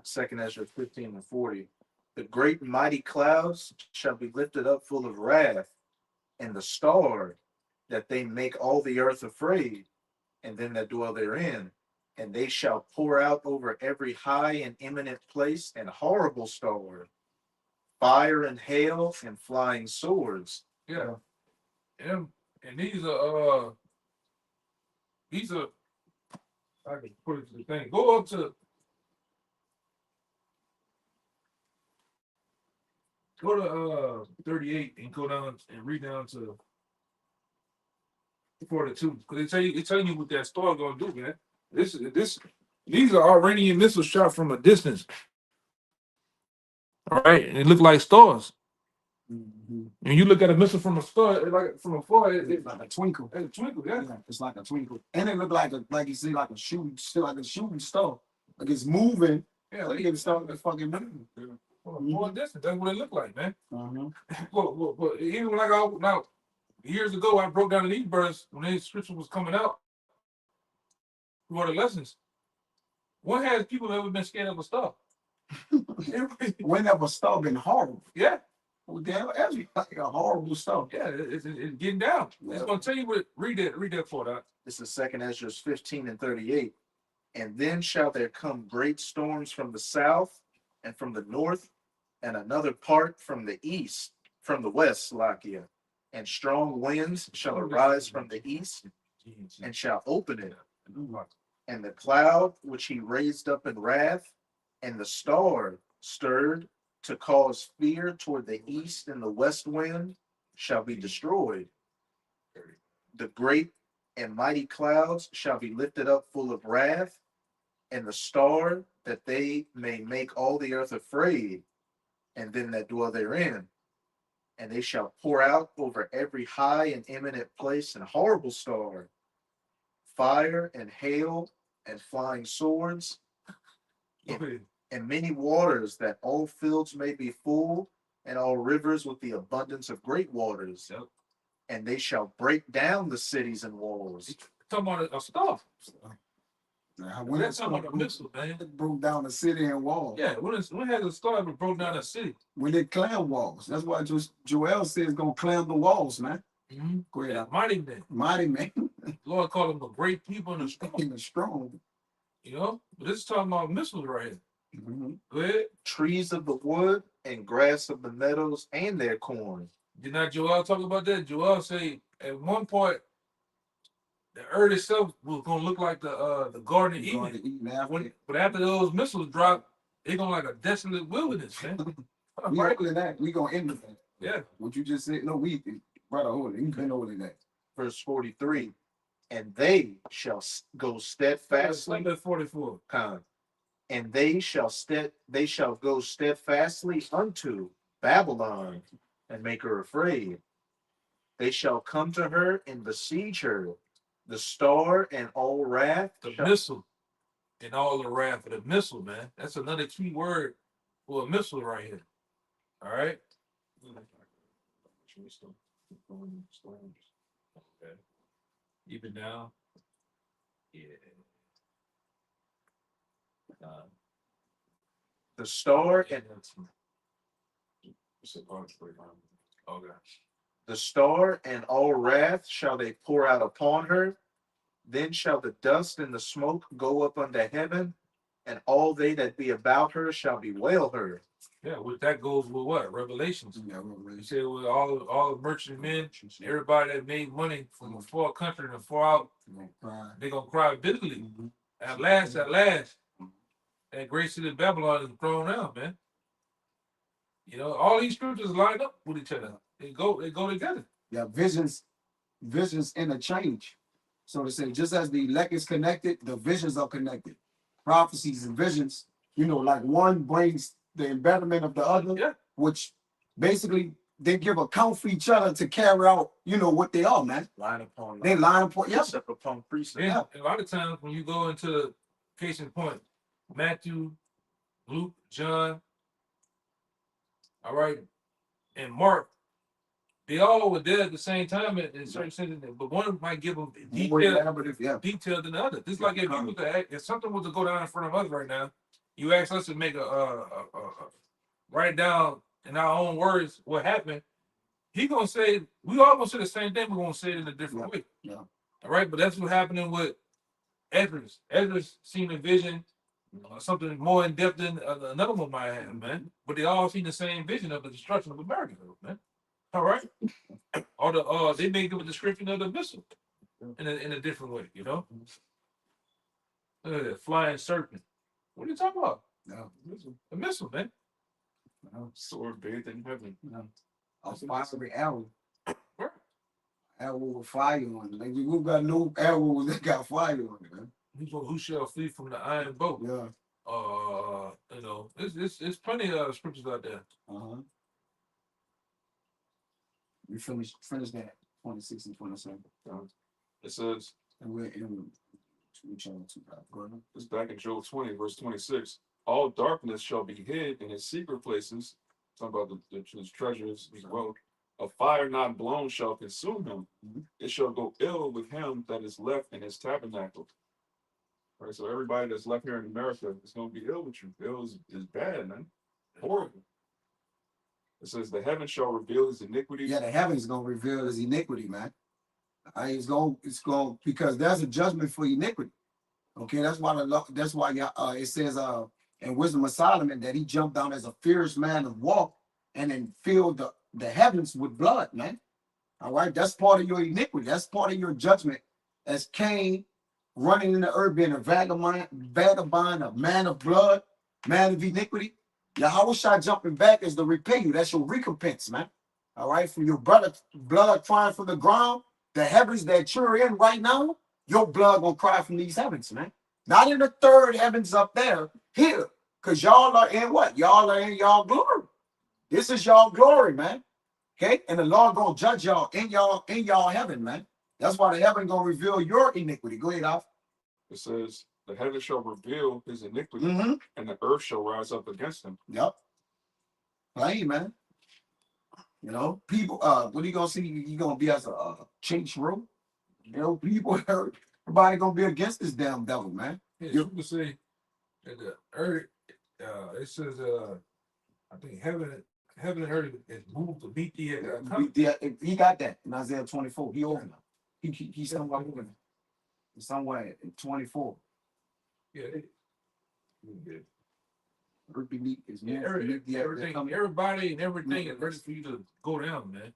second Ezra 15 and 40. The great and mighty clouds shall be lifted up full of wrath, and the star that they make all the earth afraid, and them that dwell therein. And they shall pour out over every high and eminent place and horrible star, fire and hail and flying swords. Yeah. And these are I can put it to the thing. Go up to 38 and go down and read down to 42. Because it's telling you what that star gonna do, man. These are Iranian missiles shot from a distance. All right, and it look like stars. Mm-hmm. And you look at a missile from a star, like from afar, It's like a twinkle. it's a twinkle, yeah. Yeah, it's like a twinkle. And it looked like you see, like a shooting, still like a shooting star. Like it's moving. Yeah, Like it's starting to fucking move. from a far distance. That's what it looked like, man. Uh-huh. But even when I got now years ago, I broke down these birds when these scripture was coming out for the lessons. When has people ever been scared of a star? When that was star been horrible. Yeah, Well, damn, that's like a horrible stuff. yeah, it's getting down. It's gonna tell you what. Read that for that. This is second Ezra 15 and 38. And then shall there come great storms from the south and from the north, and another part from the east, from the west, Lakia. And strong winds shall arise from the east, and shall open it. And the cloud which he raised up in wrath, and the star stirred to cause fear toward the east and the west wind, shall be destroyed. The great and mighty clouds shall be lifted up full of wrath, and the star that they may make all the earth afraid, and them that dwell therein. And they shall pour out over every high and eminent place and horrible star, fire and hail and flying swords, and many waters, that all fields may be full, and all rivers with the abundance of great waters. Yep. And they shall break down the cities and walls. Talking about a star. When That's talking about a missile, man. it broke down the city and walls. Yeah, when has a star ever broke down a city? When they clam walls. That's why Joel says gonna clam the walls, man. Go ahead. Yeah, mighty man. Mighty man. Lord called them a great people and a strong. And strong. You know, but this is talking about missiles right here. Mm-hmm. Go ahead. Trees of the wood and grass of the meadows and their corn. Did not Joel talk about that? Joel say at one point the earth itself was gonna look like the Garden of Eden. But after those missiles drop, it's gonna like a desolate wilderness, man. We Right? older than that. We gonna end with that. Yeah. What you just said? No, we brother older. You been older than that. Verse 43. And they shall go steadfastly. Like 44. And they shall go steadfastly unto Babylon and make her afraid. They shall come to her and besiege her. The star and all wrath. The missile and all the wrath of the missile, man. That's another key word for a missile right here. All right. Okay. Even now. Yeah. The star and It's a bunch of Okay. the star and all wrath shall they pour out upon her. Then shall the dust and the smoke go up unto heaven, and all they that be about her shall bewail her. Yeah, with that goes with what? Revelations. Yeah, we're You really said with all the merchant men, everybody that made money from a far country and far out, they gonna cry bitterly. At last, that great city of Babylon is thrown out, man. You know, all these scriptures line up with each other. They go together. Yeah, visions interchange. So to say, just as the elect is connected, the visions are connected. Prophecies and visions, like one brings the embedment of the other, Yeah. which basically they give account for each other to carry out, what they are, man. Line upon They line upon, yeah. precept upon precept. And a lot of times when you go into case in point, Matthew, Luke, John, all right, and Mark, they all were there at the same time in certain sentences, but one might give them More detail elaborative, yeah. detailed than the other. Just like if you was to act, if something was to go down in front of us right now, you ask us to make a write down in our own words what happened. He gonna say we all gonna say the same thing. We're gonna say it in a different way. Yeah. All right, but that's what's happening with Ezra's. Ezra's seen a vision, something more in depth than another one might have, man. But they all seen the same vision of the destruction of America, man. All right, or they may give a description of the missile in a different way, Look at that flying serpent. What are you talking about? No, A missile, man. no, sword bathed in heaven. no. A fiery arrow. Right. Arrow with fire on it. Like, we got no arrows that got fire on it, man. Who shall flee from the iron boat? Yeah. It's plenty of scriptures out there. Uh-huh. We finish that 26 and 27. It says, And we're in chapter 2. Go ahead. it's back in Job 20, verse 26. All darkness shall be hid in his secret places. Talking about his treasures, his wealth. A fire not blown shall consume him. Mhm. It shall go ill with him that is left in his tabernacle. All right, so everybody that's left here in America is going to be ill with you. Ill is bad, man. Horrible. It says, the heaven shall reveal his iniquity. Yeah, the heavens gonna reveal his iniquity, man. It's going because there's a judgment for iniquity. Okay, that's why it says in Wisdom of Solomon that he jumped down as a fierce man of war and then filled the heavens with blood, man. All right, that's part of your iniquity. That's part of your judgment as Cain running in the earth, being a vagabond, a man of blood, man of iniquity. Yahushua jumping back is to repay you. That's your recompense, man. All right, from your brother blood crying from the ground, the heavens that you're in right now, your blood gonna cry from these heavens, man. Not in the third heavens up there, here. Because y'all are in what? Y'all are in y'all glory. This is y'all glory, man. Okay? And the Lord gonna judge y'all in y'all heaven, man. That's why the heaven gonna reveal your iniquity. Go ahead, Alf. It says, the heaven shall reveal his iniquity, Mm-hmm. and the earth shall rise up against him. Yep. Plain, man. People, what are you gonna see? You gonna be as a chinch room? People hurt. Everybody gonna be against this damn devil, man. Yeah, you can say that the earth. It says, I think heaven and earth is moved to meet the. He got that in Isaiah 24. He over now. He's somewhere over now. He's somewhere in 24. Yeah. Earth beneath is moved. Everything, everybody and everything is ready for you to go down, man.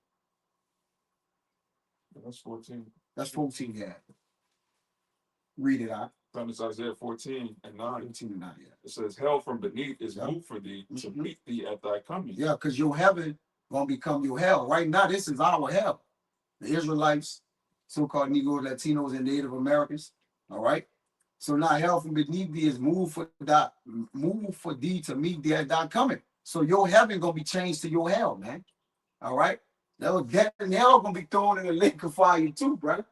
That's 14. That's 14, yeah. Read it out. Then it's Isaiah 14 and 9. 14 and 9, yeah. It says, hell from beneath is Yeah. moved for thee to Mhm. meet thee at thy coming. Yeah, because your heaven gonna become your hell. Right now, this is our hell. The Israelites, so-called Negro, Latinos, and Native Americans. All right. So now hell from beneath thee is moved for thee to meet thee at thy coming. So your heaven gonna be changed to your hell, man. All right. Death and hell gonna be thrown in the lake of fire too, brother.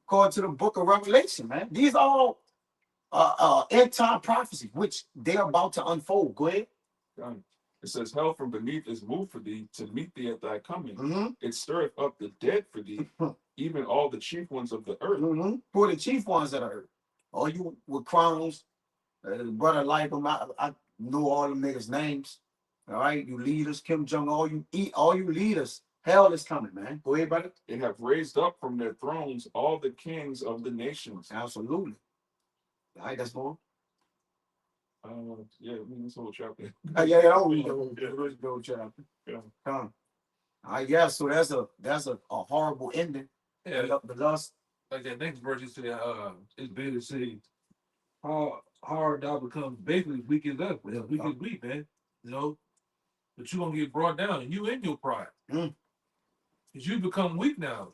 According to the book of Revelation, man. These are all end time prophecies, which they're about to unfold. Go ahead. Done. It says, hell from beneath is moved for thee to meet thee at thy coming. Mm-hmm. It stirreth up the dead for thee, even all the chief ones of the earth. Mm-hmm. Who are the chief ones of the earth? All you with crowns, brother like them. I know all them niggas' names. All right, you leaders, Kim Jong, all you leaders. Hell is coming, man. Go ahead, brother. And have raised up from their thrones all the kings of the nations. Absolutely. All right, that's more. Yeah, I mean, this whole chapter. Yeah, I'll read the whole chapter. Yeah. Come. I guess so. That's a horrible ending. Yeah, The lust. like that next verse, it said, it's better to say, how hard thou becomes basically weak as us, weak as weak, man. You know, but you gonna get brought down, and you in your pride. Mm. Cause you become weak now.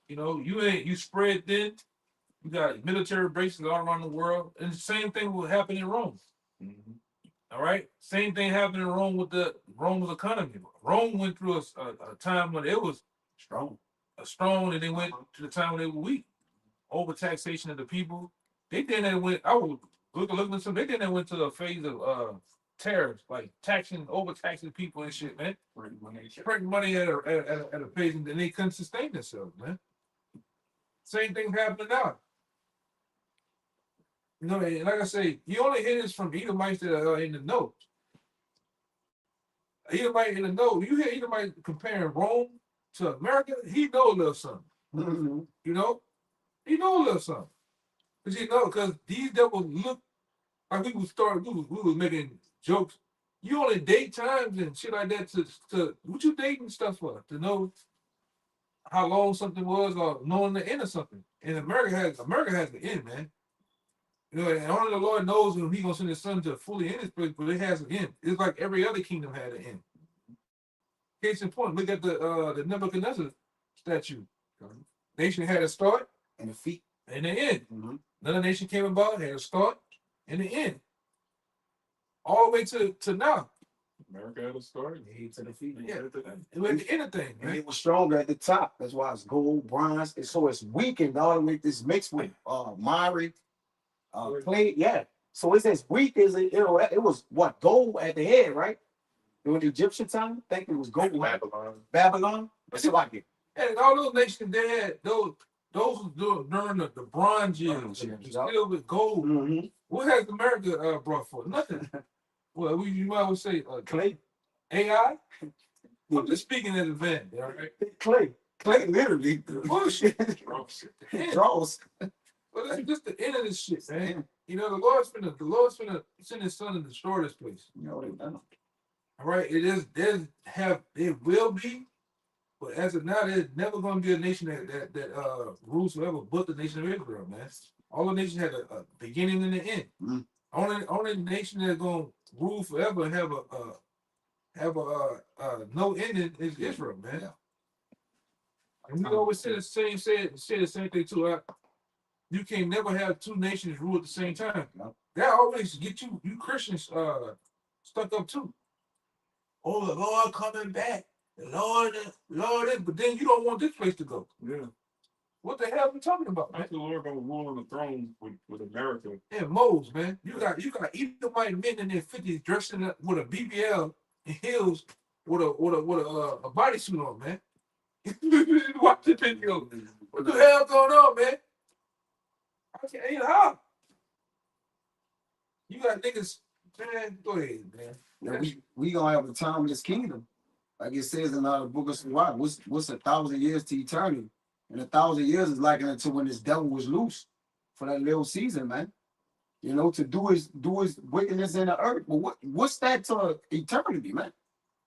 You know, you spread thin. You got military bases all around the world, and the same thing will happen in Rome. Mhm. All right, same thing happened in Rome with the Rome's economy. Rome went through a time when it was Strong. strong, and they went to the time when they were weak. Overtaxation of the people. They then they went. I was looking at some. They then they went to a phase of tariffs, like overtaxing people and shit, man. Printing money at a phase, and they couldn't sustain themselves, man. Same thing happening now. You know, and like I say, you only hear this from Edomites that are in the know. Edomite in the know. You hear Edomite comparing Rome to America, he know a little something. Mm-hmm. You know, he know a little something. Because these devils look like we was making jokes. You only date times and shit like that to what you dating stuff for? To know how long something was or knowing the end of something. And America has the end, man. You know, and only the Lord knows when He gonna send His Son to fully end His place, but it has an end. It's like every other kingdom had an end. Case in point, look at the Nebuchadnezzar statue. Nation had a start And the feet. and an end. Mm-hmm. Another nation came about, had a start and an end. All the way to now. America had a start. Head to the feet. Yeah, it was the end of thing, And man. it was stronger at the top. That's why it's gold, bronze. And so it's weakened all the way. This mixed with miry, clay. Yeah. So it's as weak as it was what, gold at the head, right? During the Egyptian time, I think it was gold. Right? Babylon. That's like it. And all those nations, they had those was during the bronze years, Bronze years, still with gold. Mm-hmm. What has America brought forth? Nothing. Well, you might well say Clay. AI. I'm just speaking as a van, all right? Clay. Clay literally. Bullshit. It draws. Well, this is just the end of this shit, man. You know, the Lord's finna send His Son to destroy this place. You know, they done. All right, it will be, but as of now, there's never going to be a nation that rules forever, but the nation of Israel, man. All the nations had a beginning and an end. Mm. Only nation that's going to rule forever and have a no ending is Israel, man. Yeah. And we always say the same thing too. You can never have two nations rule at the same time. No. That always get you Christians stuck up too. Oh, the Lord coming back. The Lord, but then you don't want this place to go. Yeah. What the hell are we talking about, man? How's the Lord gonna rule on the throne with America? Yeah, Moses, man. You got Edomite men in their 50s dressing up with a BBL and heels with a bodysuit on, man. Watch the video. What the hell going on, man? How? You got niggas, man. Go ahead, man. Yeah, we gonna have a timeless kingdom, like it says in the book of Sirach. What's 1,000 years to eternity, and 1,000 years is like until when this devil was loose for that little season, man. You know, to do his wickedness in the earth. But what's that to eternity, man?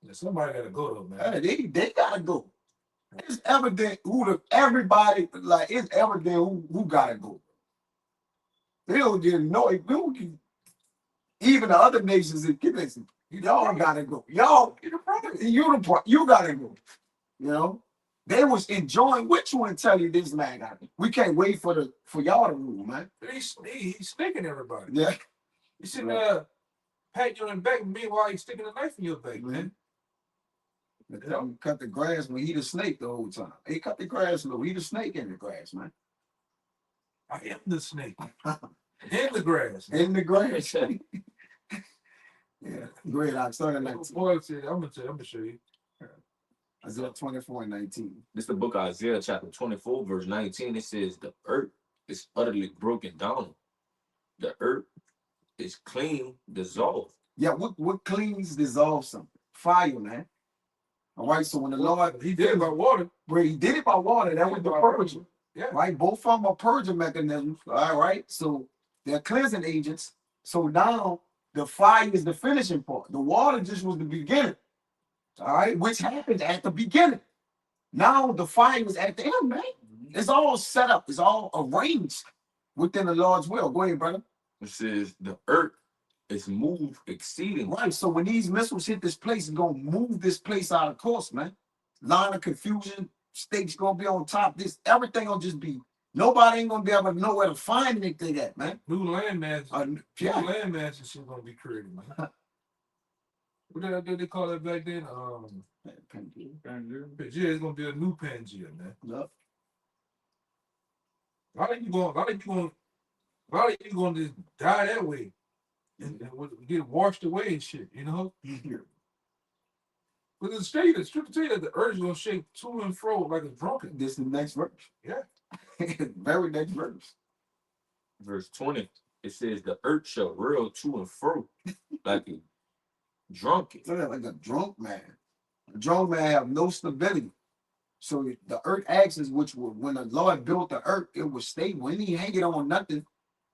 Yeah, somebody gotta go though, man. They gotta go. It's evident everybody like it's evident who gotta go. They don't get no. Even the other nations in listen, y'all gotta go. Y'all, you gotta go. You know, they was enjoying which one tell you this man got it. We can't wait for y'all to rule, man. He's sticking everybody. Yeah. You sitting there patting you on the back, meanwhile he's sticking a knife in your back, man. Cut the grass when he the snake the whole time. He cut the grass low. He the snake in the grass, man. I am the snake. In the grass. Man. In the grass. Yeah. Go ahead, I started 19. Boy, said, I'm gonna show you. Isaiah 24 and 19. This is the book of Isaiah, chapter 24, verse 19. It says, the earth is utterly broken down. The earth is clean, dissolved. Yeah, what cleans dissolves something? Fire, man. All right, so when the Lord, He did it by water. where he did it by water, that was the purging. Yeah. Right? Both of them are purging mechanisms. All right. So they're cleansing agents. So now the fire is the finishing part. The water just was the beginning. All right, which happened at the beginning. Now the fire is at the end, man. It's all set up, it's all arranged within the Lord's will. Go ahead, brother. It says, the earth is moved exceedingly. Right. So when these missiles hit this place, it's gonna move this place out of course, man. Line of confusion, stakes gonna be on top. This everything gonna just be. Nobody ain't gonna be able to know where to find anything at, man. New land masses. Yeah. New land masses shit gonna be created, man. What did they call it back then? Pangea. It's gonna be a new Pangea, man. Yep. A lot of you gonna just die that way and get washed away and shit, you know? But the scripture tell you that the earth is gonna shake to and fro like a drunken. This is the next verse. Yeah. Very next verse. Verse 20, it says, the earth shall whirl to and fro like a drunken. Look at like a drunk man. A drunk man have no stability. So the earth axis, which was when the Lord built the earth, it was stable. He didn't hang it on nothing.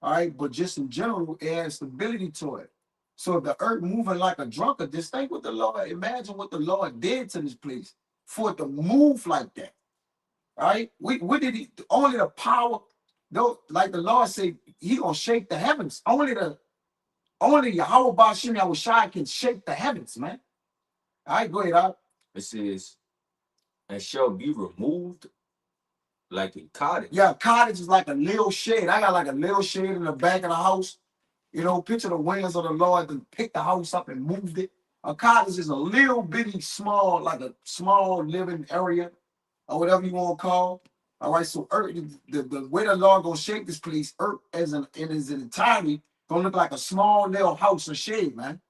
All right, but just in general, it has stability to it. So if the earth moving like a drunkard, just think what the Lord, imagine what the Lord did to this place for it to move like that. All right, what did he? Only the power, though, like the Lord said, he gonna shake the heavens. Only Yahweh Bashim Yahushai can shake the heavens, man. All right, go ahead, Al. It says, and shall be removed like a cottage. Yeah, cottage is like a little shed. I got like a little shed in the back of the house. You know, picture the wings of the Lord to pick the house up and moved it. A cottage is a little bitty small, like a small living area or whatever you want to call. All right, so earth, the way the Lord gonna shake this place, earth as in its entirety, gonna look like a small little house or shed, man.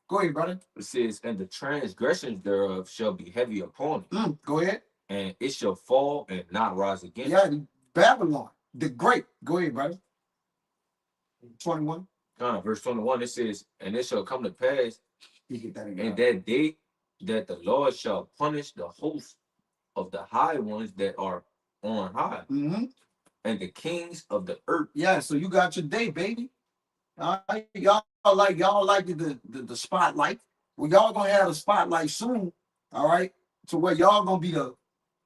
Go ahead, brother. It says, and the transgressions thereof shall be heavy upon it, Go ahead. and it shall fall and not rise again. Yeah, Babylon, the great. Go ahead, brother. 21. Verse 21, it says, and it shall come to pass You get that in that day that the Lord shall punish the host of the high ones that are on high, and the kings of the earth. Yeah, so you got your day, baby. All right, y'all like the spotlight. Well, y'all gonna have a spotlight soon. All right, to where y'all gonna be the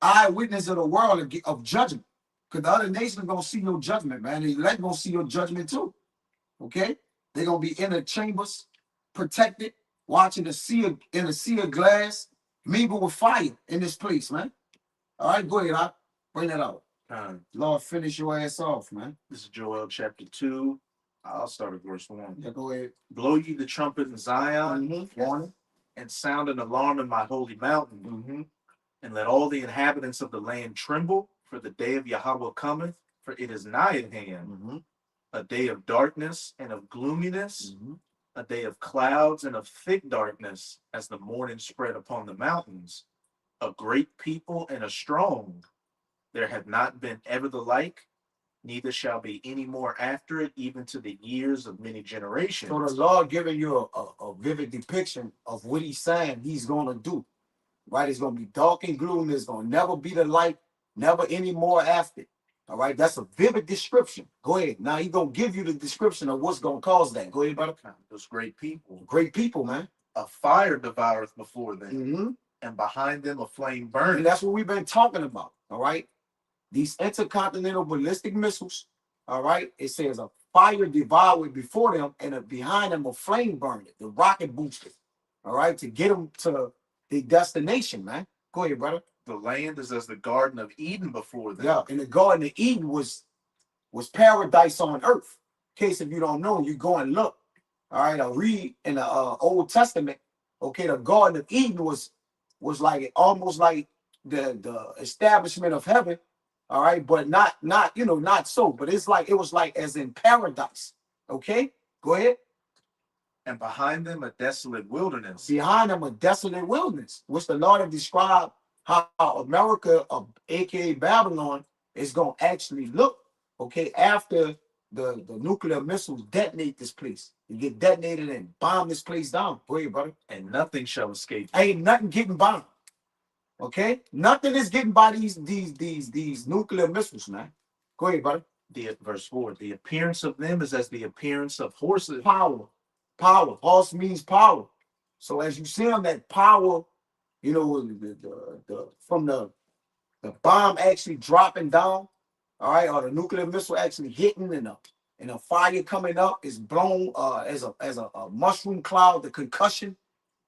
eyewitness of the world of judgment. Because the other nations gonna see your judgment, man. The elect gonna see your judgment too. Okay, they're gonna be in the chambers, protected, watching the sea in a sea of glass, mingle with fire in this place, man. All right, go ahead, I'll bring that out. Lord, finish your ass off, man. This is Joel chapter 2. I'll start at verse 1. Yeah, go ahead. Blow ye the trumpet in Zion, Warning. and sound an alarm in my holy mountain, and let all the inhabitants of the land tremble, for the day of Yahweh cometh, for it is nigh at hand, a day of darkness and of gloominess, a day of clouds and of thick darkness, as the morning spread upon the mountains, a great people and a strong. There have not been ever the like, neither shall be any more after it, even to the years of many generations. So the Lord giving you a vivid depiction of what he's saying he's gonna do. Right? It's gonna be dark and gloomy, it's gonna never be the light, never any more after. All right, that's a vivid description. Go ahead. Now he's gonna give you the description of what's gonna cause that. Go ahead, brother. Those great people. Great people, man. A fire devoureth before them, and behind them a flame And burneth. that's what we've been talking about. All right. These intercontinental ballistic missiles, all right, it says a fire devoured before them, and behind them a flame burned it, the rocket boosters, all right, to get them to the destination, man. Go ahead, brother. The land is as the Garden of Eden before them. Yeah, and the Garden of Eden was paradise on earth. In case if you don't know, you go and look. All right, I read in the Old Testament. Okay, the Garden of Eden was like almost like the establishment of heaven. All right, but not so. But it's like it was like as in paradise. Okay, go ahead. And behind them a desolate wilderness. Behind them a desolate wilderness, which the Lord have described how America, aka Babylon, is gonna actually look, okay, after the nuclear missiles detonate this place. You get detonated and bomb this place down. Go ahead, brother. And nothing shall escape. Ain't nothing getting bombed. Okay? Nothing is getting by these nuclear missiles, man. Go ahead, brother. The verse 4, the appearance of them is as the appearance of horses. Power. Power. Horse means power. So as you see them, that power, you know, from the bomb actually dropping down, all right, or the nuclear missile actually hitting and a fire coming up is blown as a mushroom cloud, the concussion,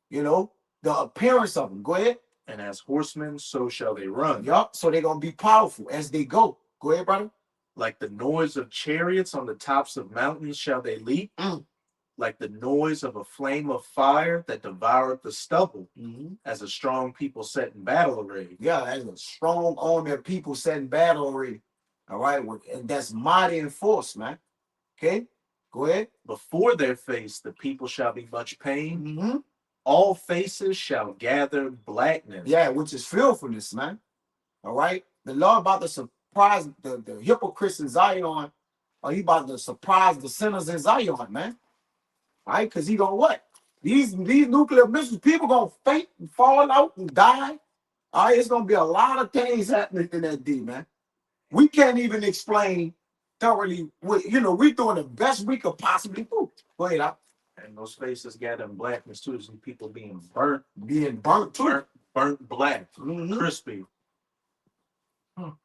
you know, the appearance of them. Go ahead. And as horsemen, so shall they run. Yup. So they're gonna be powerful as they go. Go ahead, brother. Like the noise of chariots on the tops of mountains shall they leap. Like the noise of a flame of fire that devoureth the stubble, as a strong people set in battle array. Yeah, as a strong army of people set in battle array. All right, and that's mighty in force, man. Okay, go ahead. Before their face, the people shall be much pain. All faces shall gather blackness. Yeah, which is fearfulness, man. All right, the Lord about to surprise the hypocrites in Zion, or he about to surprise the sinners in Zion, man. All right, because he gonna what? These nuclear missiles, people gonna faint and fall out and die. All right, it's gonna be a lot of things happening in that day, man. We can't even explain thoroughly what, you know, we're doing the best we could possibly do. Go ahead, out. And those faces gather in blackness too, as people being burnt. Being burnt too. Burnt black, crispy.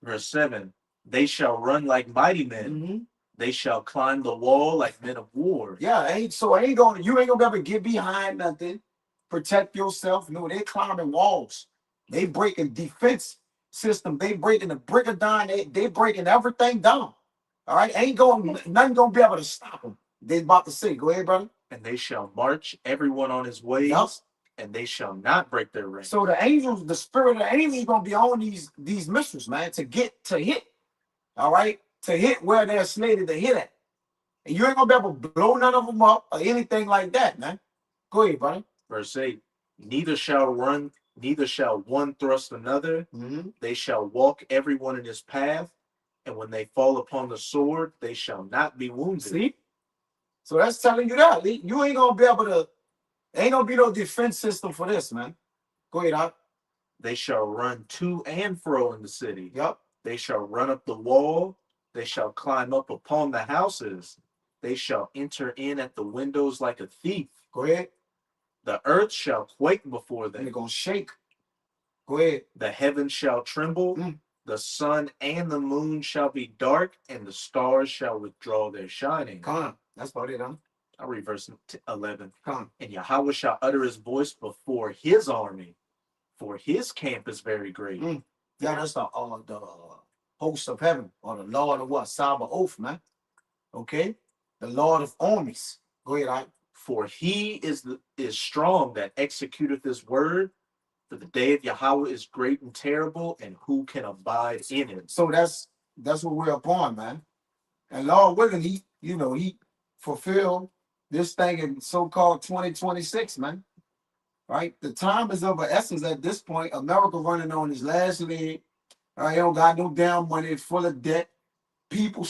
Verse 7, they shall run like mighty men. They shall climb the wall like men of war. Yeah, you ain't gonna be able to get behind nothing, protect yourself. No, they climbing walls. They breaking defense system. They breaking the brick of down. They breaking everything down. All right, nothing gonna be able to stop them. They about to say, go ahead, brother. And they shall march everyone on his ways. Yep. And they shall not break their rank. So the angels, the spirit of the angels, gonna be on these missiles, man, to hit. All right, to hit where they're slated to hit at, and you ain't gonna be able to blow none of them up or anything like that, man. Go ahead, brother. Verse 8, neither shall one thrust another. They shall walk everyone in his path, and when they fall upon the sword, they shall not be wounded. See? So that's telling you that you ain't gonna be able to. Ain't gonna be no defense system for this, man. Go ahead, Doc. They shall run to and fro in the city. Yep. They shall run up the wall. They shall climb up upon the houses. They shall enter in at the windows like a thief. Go ahead. The earth shall quake before And they're them. gonna shake. Go ahead. The heavens shall tremble. The sun and the moon shall be dark, and the stars shall withdraw their shining. Come on. That's about it, huh? I'll read verse 11. Come on. And Yahweh shall utter his voice before his army, for his camp is very great. Yeah, that's the host of heaven, or the Lord of what? Sabaoth, man. Okay? The Lord of armies. Go ahead, Doc. For he is strong that executeth his word. For the day of Yahweh is great and terrible, and who can abide in it? So that's what we're upon, man. And Lord willing, he fulfilled this thing in so-called 2026, man. Right? The time is of an essence at this point. America running on his last leg. They don't got no damn money. It's full of debt. People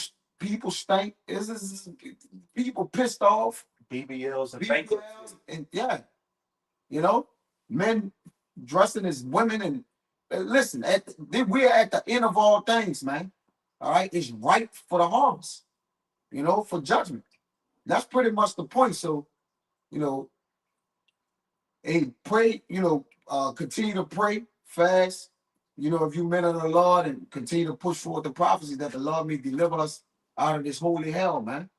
stink. Is people pissed off. BBLs and BBLs, and yeah, men dressing as women, and listen, we're at the end of all things, man. All right, it's ripe for the harvest, for judgment. That's pretty much the point. So, hey, pray, continue to pray, fast, if you men of the Lord, and continue to push forward the prophecy that the Lord may deliver us out of this holy hell, man.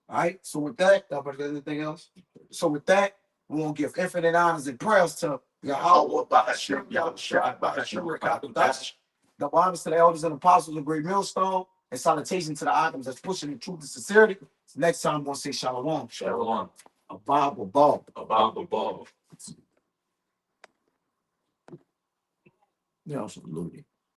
All right. So with that, anything else? So with that, we want to give infinite honors and prayers to Yahweh, the honors to the elders and apostles of Great Millstone, and salutation to the items that's pushing the truth and sincerity. So next time, we're going to say shalom. Shalom. A Bob. About. Yeah, absolutely.